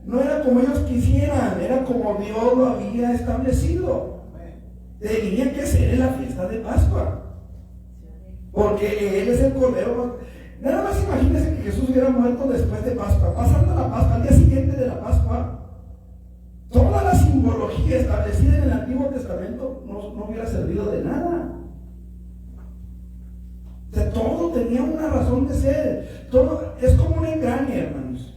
no era como ellos quisieran, era como Dios lo había establecido. Tenía que ser en la fiesta de Pascua, porque Él es el Cordero. Nada más imagínense que Jesús hubiera muerto después de Pascua, pasando la Pascua, al día siguiente de la Pascua. Toda la simbología establecida en el Antiguo Testamento no hubiera servido de nada. O sea, todo tenía una razón de ser. Todo es como un engrane, hermanos.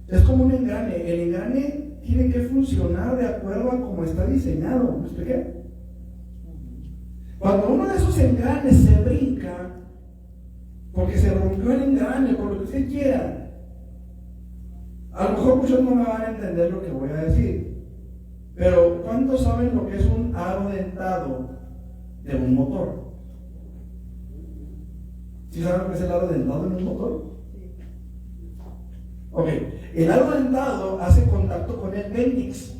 Es como un engrane. El engrane tiene que funcionar de acuerdo a cómo está diseñado. ¿Me expliqué? Cuando uno de esos engranes se brinca, porque se rompió el engrane, por lo que usted quiera, a lo mejor muchos no me van a entender lo que voy a decir, pero ¿cuántos saben lo que es un aro dentado de un motor? ¿Sí saben lo que es el aro dentado de un motor? Ok, el aro dentado hace contacto con el bendix.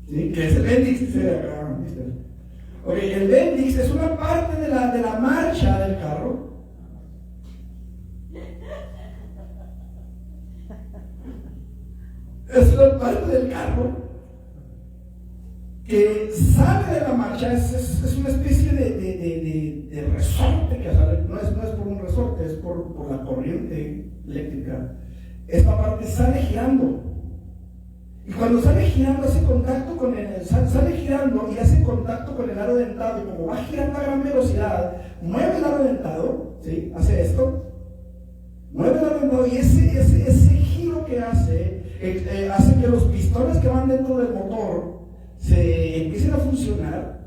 ¿Sí? ¿Qué es el bendix? Dice acá, ¿viste? Ok, el bendix es una parte de la marcha del carro. Es una parte del carro que sale de la marcha, es una especie de resorte que sale, no es por un resorte, es por la corriente eléctrica. Esta parte sale girando. Y cuando sale girando, hace contacto con sale girando y hace contacto con el aro dentado, y como va girando a gran velocidad, mueve el aro dentado, ¿sí? Hace esto, mueve el aro dentado, y ese giro que hace que los pistones que van dentro del motor se empiecen a funcionar,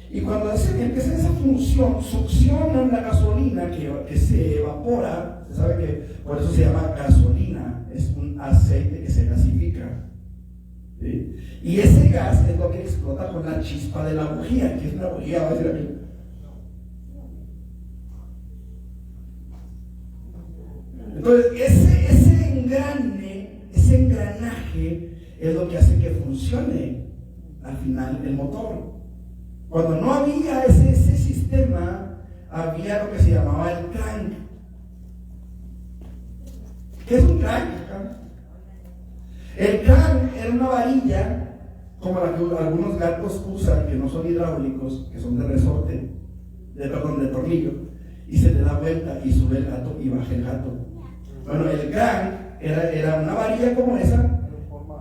y cuando empieza esa función, succionan la gasolina que se evapora. Se sabe que por eso se llama gasolina, es un aceite que se gasifica. ¿Sí? Y ese gas es lo que explota con la chispa de la bujía, que es una bujía, va a decir aquí. Entonces, ese engranaje es lo que hace que funcione al final el motor. Cuando no había ese sistema, había lo que se llamaba el crank. ¿Qué es un crank? El crank era una varilla como la que algunos gatos usan, que no son hidráulicos, que son de resorte, de tornillo, y se le da vuelta y sube el gato y baja el gato. Bueno, el crank era una varilla como esa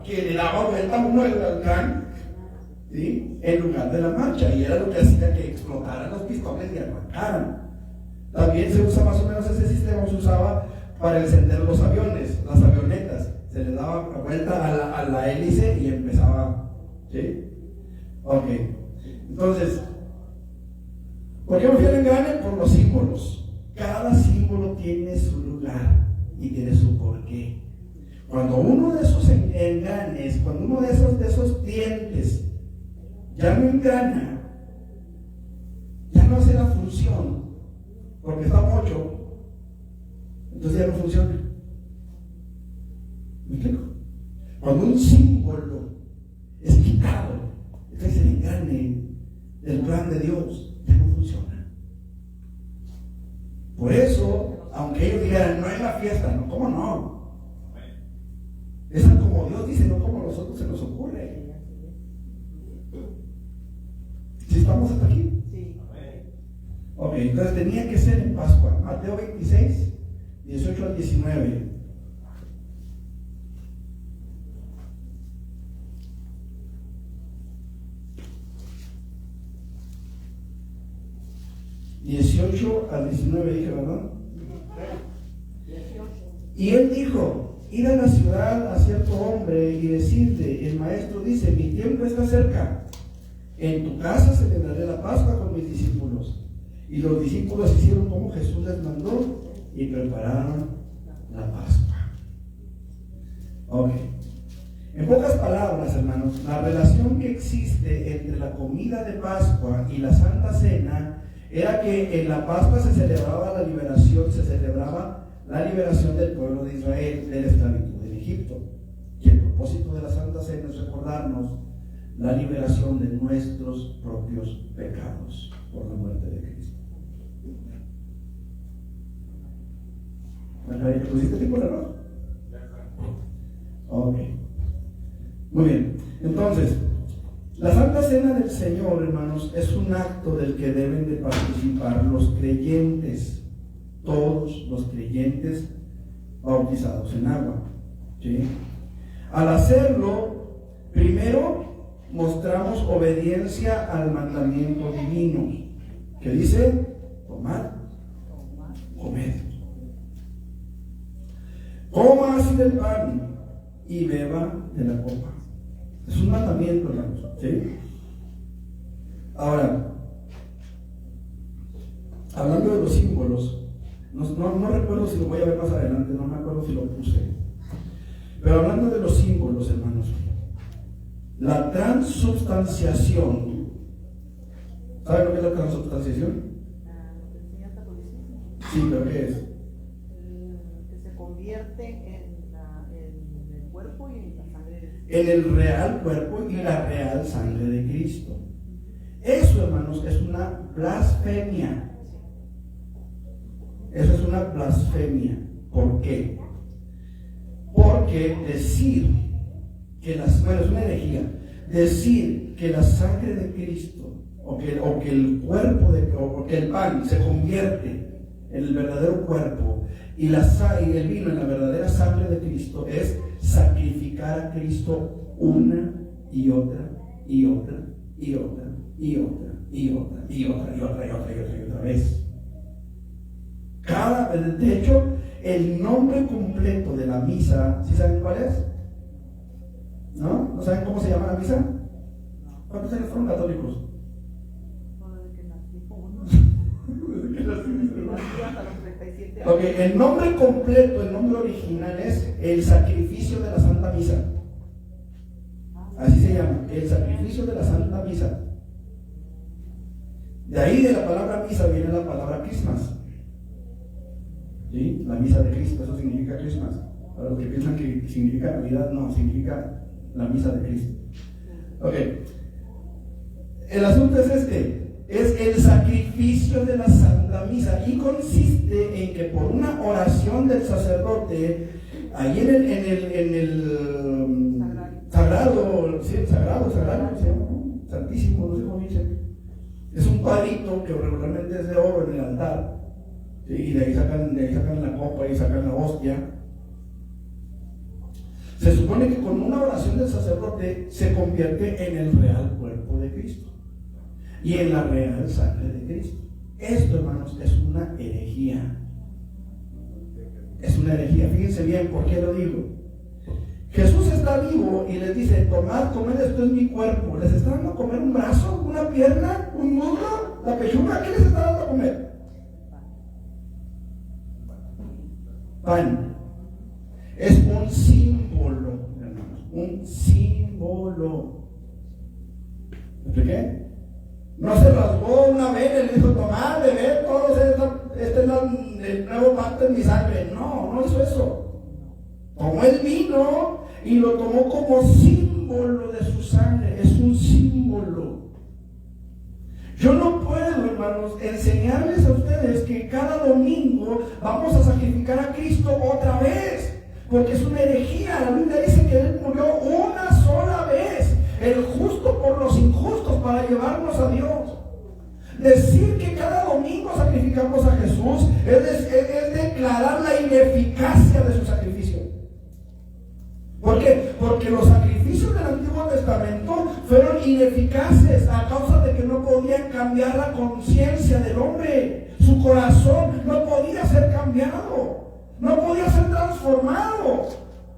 que le daba vuelta a uno al crank, ¿sí? En lugar de la marcha, y era lo que hacía que explotaran los pistones y arrancaran. También se usa más o menos ese sistema, se usaba para encender los aviones, las avionetas. Se le daba vuelta a la hélice y empezaba, ¿sí? Ok, entonces, ¿por qué me fui al engrane? Por los símbolos. Cada símbolo tiene su lugar y tiene su porqué. Cuando uno de esos engranes, cuando uno de esos dientes ya no engrana, ya no hace la función, porque está mocho, entonces ya no funciona. ¿Me explico? Cuando un símbolo es quitado, entonces el engrane del plan de Dios ya no funciona. Por eso, aunque ellos dijeran, no es la fiesta, no, ¿cómo no? Esa como Dios dice, no como a nosotros se nos ocurre. ¿Sí estamos hasta aquí? Sí. Ok, entonces tenía que ser en Pascua. Mateo 26, 18 al 19. Al 19 dije, ¿verdad? Y él dijo: id a la ciudad a cierto hombre y decirle: el maestro dice, mi tiempo está cerca. En tu casa celebraré la Pascua con mis discípulos. Y los discípulos hicieron como Jesús les mandó y prepararon la Pascua. Ok. En pocas palabras, hermanos, la relación que existe entre la comida de Pascua y la Santa Cena era que en la Pascua se celebraba la liberación del pueblo de Israel de la esclavitud en Egipto. Y el propósito de la Santa Cena es recordarnos la liberación de nuestros propios pecados por la muerte de Cristo. ¿Pusiste tiempo de reloj? Ok. Muy bien. Entonces, la Santa Cena del Señor, hermanos, es un acto del que deben de participar los creyentes, todos los creyentes bautizados en agua. ¿Sí? Al hacerlo, primero mostramos obediencia al mandamiento divino, que dice: tomad, comed. Coma así del pan y beba de la copa. Es un mandamiento, hermanos. ¿Sí? Ahora, hablando de los símbolos, no recuerdo si lo voy a ver más adelante, no me acuerdo si lo puse. Pero hablando de los símbolos, hermanos, la transubstanciación. ¿Saben lo que es la transubstanciación? Sí, pero ¿qué es? Que se convierte en el cuerpo y en la sangre de Cristo. En el real cuerpo y la real sangre de Cristo. Eso, hermanos, es una blasfemia. Eso es una blasfemia. ¿Por qué? Porque decir que es una herejía. Decir que la sangre de Cristo o que el cuerpo o que el pan se convierte en el verdadero cuerpo y el vino en la verdadera sangre de Cristo es sacrificar a Cristo una y otra y otra y otra y otra y otra y otra y otra y otra y otra vez. De hecho, el nombre completo de la misa, ¿sí saben cuál es? ¿No? ¿No saben cómo se llama la misa? ¿Cuántos años fueron católicos? Desde que nací, uno. Desde que nací Hasta los 37 años. Ok, el nombre completo, el nombre original es el sacrificio de la Santa Misa. Así se llama, el sacrificio de la Santa Misa. De ahí de la palabra misa viene la palabra Christmas. ¿Sí? La misa de Cristo, eso significa Christmas. Para los que piensan que significa Navidad, no, significa la misa de Cristo. Ok. El asunto es es el sacrificio de la Santa Misa y consiste en que por una oración del sacerdote, ahí en el sagrado, ¿sí? sagrado, ¿sí? Santísimo, no sé cómo dice, es un cuadrito que regularmente es de oro en el altar, ¿sí? Y de ahí sacan la copa y sacan la hostia. Se supone que con una oración del sacerdote se convierte en el real cuerpo de Cristo y en la real sangre de Cristo. Esto, hermanos, es una herejía. Es una herejía. Fíjense bien por qué lo digo. Jesús está vivo y les dice: tomad, comed, esto es mi cuerpo. ¿Les está dando a comer un brazo, una pierna, un muslo, la pechuga? ¿Qué les está dando a comer? Pan. Es un símbolo, hermanos, un símbolo. ¿Me expliqué? No se rasgó una vez, le dijo: tomad, bebed, todos este es el nuevo pacto en mi sangre. No hizo eso. Tomó el vino y lo tomó como símbolo de su sangre. Es un símbolo. Yo no puedo, hermanos, enseñarles a ustedes que cada domingo vamos a sacrificar a Cristo otra vez. porque es una herejía. La Biblia dice que Él murió una sola vez, el justo por los injustos, para llevarnos a Dios. Decir que cada domingo sacrificamos a Jesús es declarar la ineficacia de su sacrificio. ¿Por qué? Porque los sacrificios del Antiguo Testamento fueron ineficaces a causa de que no podían cambiar la conciencia del hombre. Su corazón no podía ser cambiado, no podía ser transformado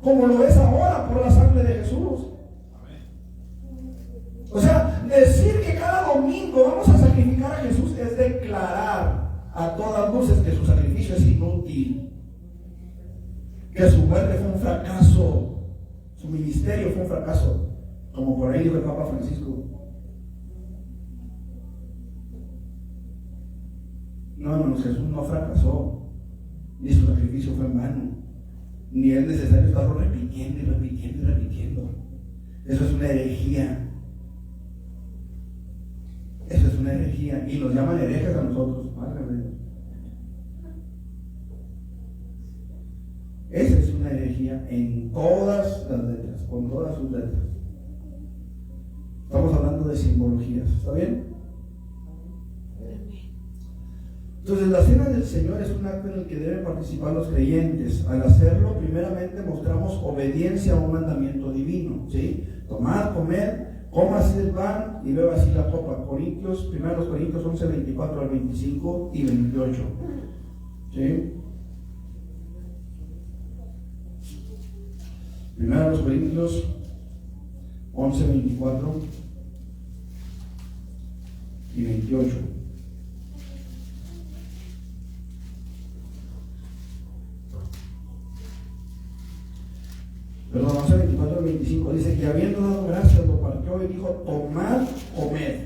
como lo es ahora por la sangre de Jesús. O sea, decir que cada domingo vamos a sacrificar a Jesús es declarar a todas luces que su sacrificio es inútil, que su muerte fue un fracaso, su ministerio fue un fracaso, como por ahí dijo el Papa Francisco. No, hermanos, Jesús no fracasó, ni su sacrificio fue en vano, ni es necesario estarlo repitiendo y repitiendo y repitiendo. Eso es una herejía. Eso es una herejía, y nos llaman herejes a nosotros. Madre de Dios. Esa es una herejía en todas las letras, con todas sus letras. Estamos hablando de simbologías, ¿está bien? Entonces, la cena del Señor es un acto en el que deben participar los creyentes. Al hacerlo, primeramente mostramos obediencia a un mandamiento divino, ¿sí? Tomad, comed, coma así el pan y beba así la copa. Corintios 11, 24 al 25 y 28. ¿Sí? 1 Corintios 11, 24 y 28. Perdón, 11, 24 al 25 dice que habiendo dado gracias lo partió y dijo: tomad, comed.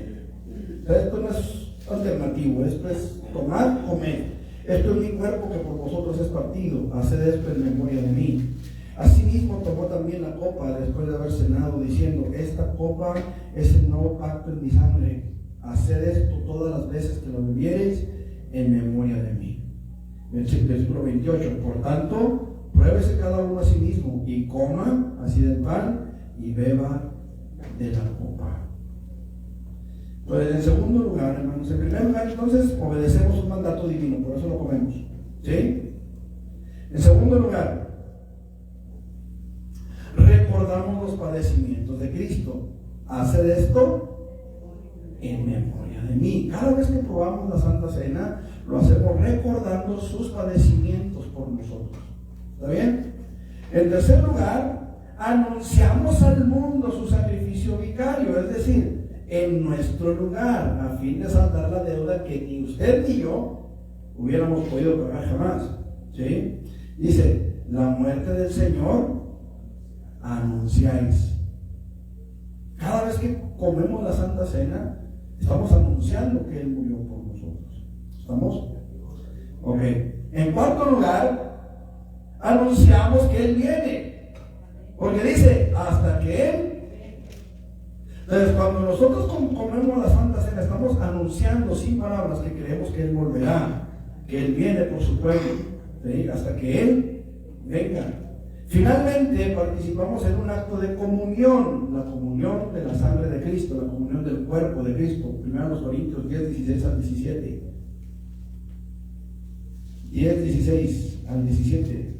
Esto no es alternativo, esto es tomad, comed. Esto es mi cuerpo que por vosotros es partido, haced esto en memoria de mí. Asimismo tomó también la copa después de haber cenado, diciendo: esta copa es el nuevo pacto en mi sangre, haced esto todas las veces que lo bebiereis en memoria de mí. Versículo 28, por tanto, pruébese cada uno a sí mismo y coma así del pan y beba de la copa. Pues en segundo lugar, hermanos, en primer lugar, entonces obedecemos un mandato divino, por eso lo comemos, ¿sí? En segundo lugar, recordamos los padecimientos de Cristo. Haced esto en memoria de mí. Cada vez que probamos la Santa Cena, lo hacemos recordando sus padecimientos por nosotros. ¿Está bien? En tercer lugar, anunciamos al mundo su sacrificio vicario, es decir, en nuestro lugar, a fin de saldar la deuda que ni usted ni yo hubiéramos podido pagar jamás. ¿Sí? Dice: la muerte del Señor anunciáis. Cada vez que comemos la Santa Cena, estamos anunciando que Él murió por nosotros. ¿Estamos? Ok. En cuarto lugar, anunciamos que Él viene, porque dice: hasta que Él. Entonces, cuando nosotros comemos la Santa Cena, estamos anunciando sin palabras que creemos que Él volverá, que Él viene por su pueblo, ¿sí? Hasta que Él venga. Finalmente, participamos en un acto de comunión, la comunión de la sangre de Cristo, la comunión del cuerpo de Cristo. 1 Corintios 10, 16 al 17. 10, 16 al 17.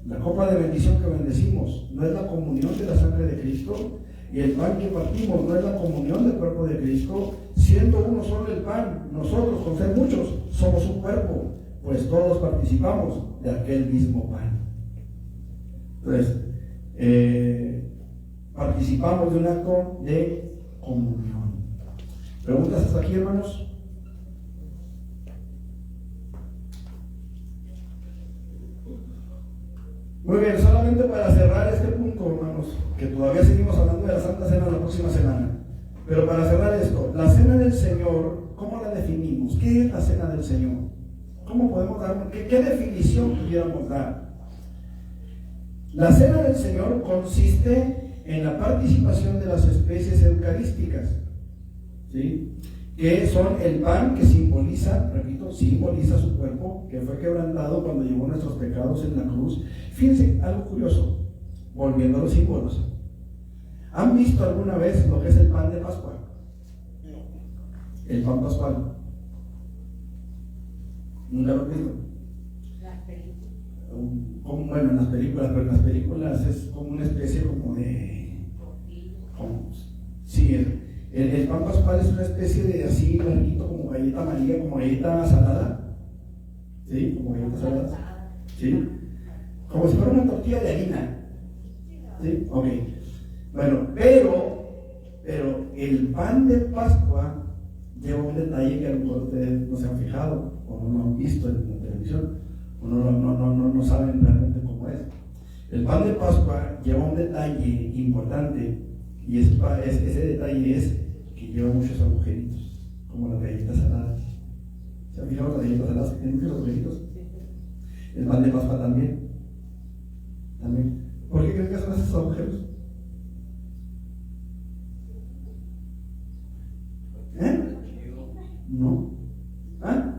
La copa de bendición que bendecimos no es la comunión de la sangre de Cristo, y el pan que partimos no es la comunión del cuerpo de Cristo. Siendo uno solo el pan, nosotros, con ser muchos, somos un cuerpo, pues todos participamos de aquel mismo pan. Entonces, participamos de un acto de comunión. ¿Preguntas hasta aquí, hermanos? Muy bien, solamente para cerrar este punto, hermanos, que todavía seguimos hablando de la Santa Cena la próxima semana, pero para cerrar esto, la Cena del Señor, ¿cómo la definimos? ¿Qué es la Cena del Señor? ¿Cómo podemos dar? ¿Qué definición pudiéramos dar? La Cena del Señor consiste en la participación de las especies eucarísticas, ¿sí? que son el pan que simboliza, repito, simboliza su cuerpo, que fue quebrantado cuando llevó nuestros pecados en la cruz. Fíjense, algo curioso, volviendo a los símbolos. ¿Han visto alguna vez lo que es el pan de Pascua? El pan pascual. ¿Nunca lo han visto? Bueno, en las películas, pero en las películas es como una especie como de... sí, el pan pascual es una especie de así larguito, como galleta amarilla, como galleta salada. ¿Sí? Como galleta salada. ¿Sí? Como si fuera una tortilla de harina. ¿Sí? Ok. Bueno, pero el pan de Pascua lleva un detalle que a lo mejor ustedes no se han fijado o no lo han visto en la televisión o no saben realmente cómo es. El pan de Pascua lleva un detalle importante y ese detalle es que lleva muchos agujeritos, como las galletas saladas. ¿Se han fijado las galletas saladas que tienen muchos agujeritos? El pan de Pascua también. ¿Por qué creen que son esos agujeros? No. ¿Ah?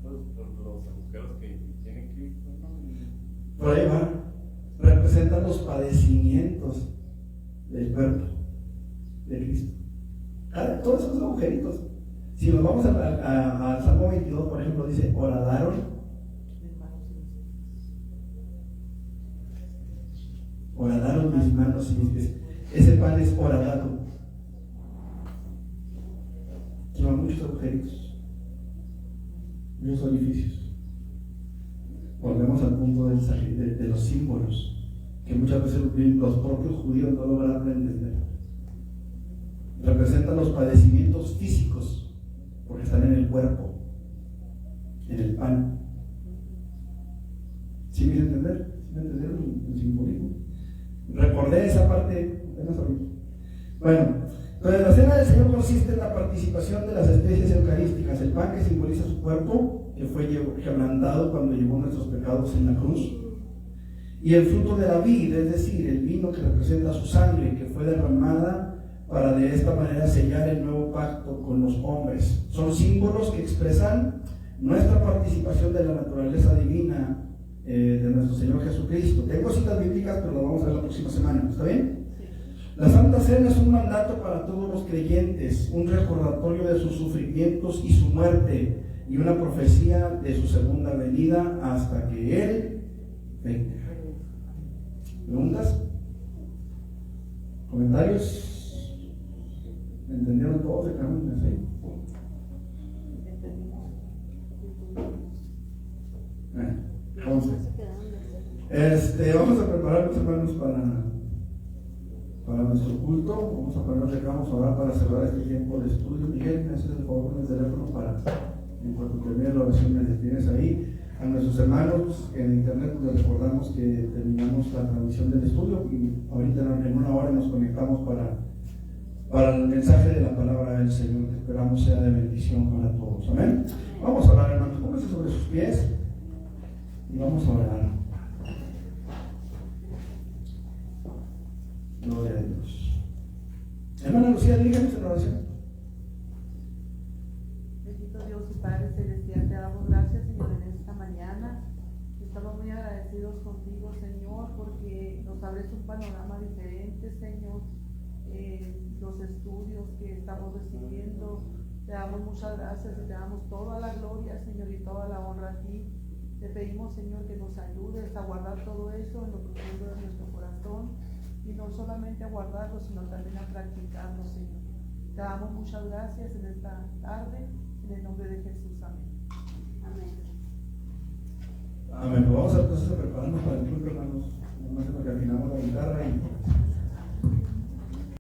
Los agujeros que tiene Cristo, ¿no? Por ahí va. Representan los padecimientos del cuerpo de Cristo. Todos esos agujeritos. Si nos vamos al Salmo 22, por ejemplo, dice: horadaron mis manos y mis pies. Ese pan es horadado. Lleva muchos agujeritos, muchos orificios. Volvemos al punto de los símbolos, que muchas veces los propios judíos no lograron entender. Representan los padecimientos físicos, porque están en el cuerpo, en el pan. ¿Sí me hice entender? ¿Sí me entendieron el simbolismo? Recordé esa parte apenas ahorita. Bueno, entonces la cena del Señor consiste en la participación de las especies eucarísticas, el pan que simboliza su cuerpo, que fue quebrantado cuando llevó nuestros pecados en la cruz, y el fruto de la vid, es decir, el vino que representa su sangre, que fue derramada para de esta manera sellar el nuevo pacto con los hombres. Son símbolos que expresan nuestra participación de la naturaleza divina de nuestro Señor Jesucristo. Tengo citas bíblicas, pero las vamos a ver la próxima semana, ¿está bien? La Santa Cena es un mandato para todos los creyentes, un recordatorio de sus sufrimientos y su muerte, y una profecía de su segunda venida hasta que Él venga. ¿Preguntas? ¿Comentarios? ¿Entendieron todos? ¿Se quedaron así? Entonces, vamos a prepararnos, hermanos, para nuestro culto. Vamos a ponernos de acá, vamos a orar para cerrar este tiempo de estudio. Miguel, me haces el favor con el teléfono para, en cuanto termine la oración, me detienes ahí. A nuestros hermanos en internet les recordamos que terminamos la transmisión del estudio y ahorita en una hora nos conectamos para el mensaje de la palabra del Señor, que esperamos sea de bendición para todos. Amén. Vamos a orar, hermanos. Pónganse sobre sus pies y vamos a orar. Gloria a Dios. Hermana Lucía, díganos en oración. Bendito Dios y Padre Celestial, te damos gracias, Señor, en esta mañana. Estamos muy agradecidos contigo, Señor, porque nos abres un panorama diferente, Señor. Los estudios que estamos recibiendo, te damos muchas gracias y te damos toda la gloria, Señor, y toda la honra a ti. Te pedimos, Señor, que nos ayudes a guardar todo eso en lo profundo de nuestro corazón, y no solamente a guardarlo, sino también a practicarlo, Señor. Te damos muchas gracias en esta tarde, en el nombre de Jesús. Amén. Amén. Pues vamos a entonces a preparar.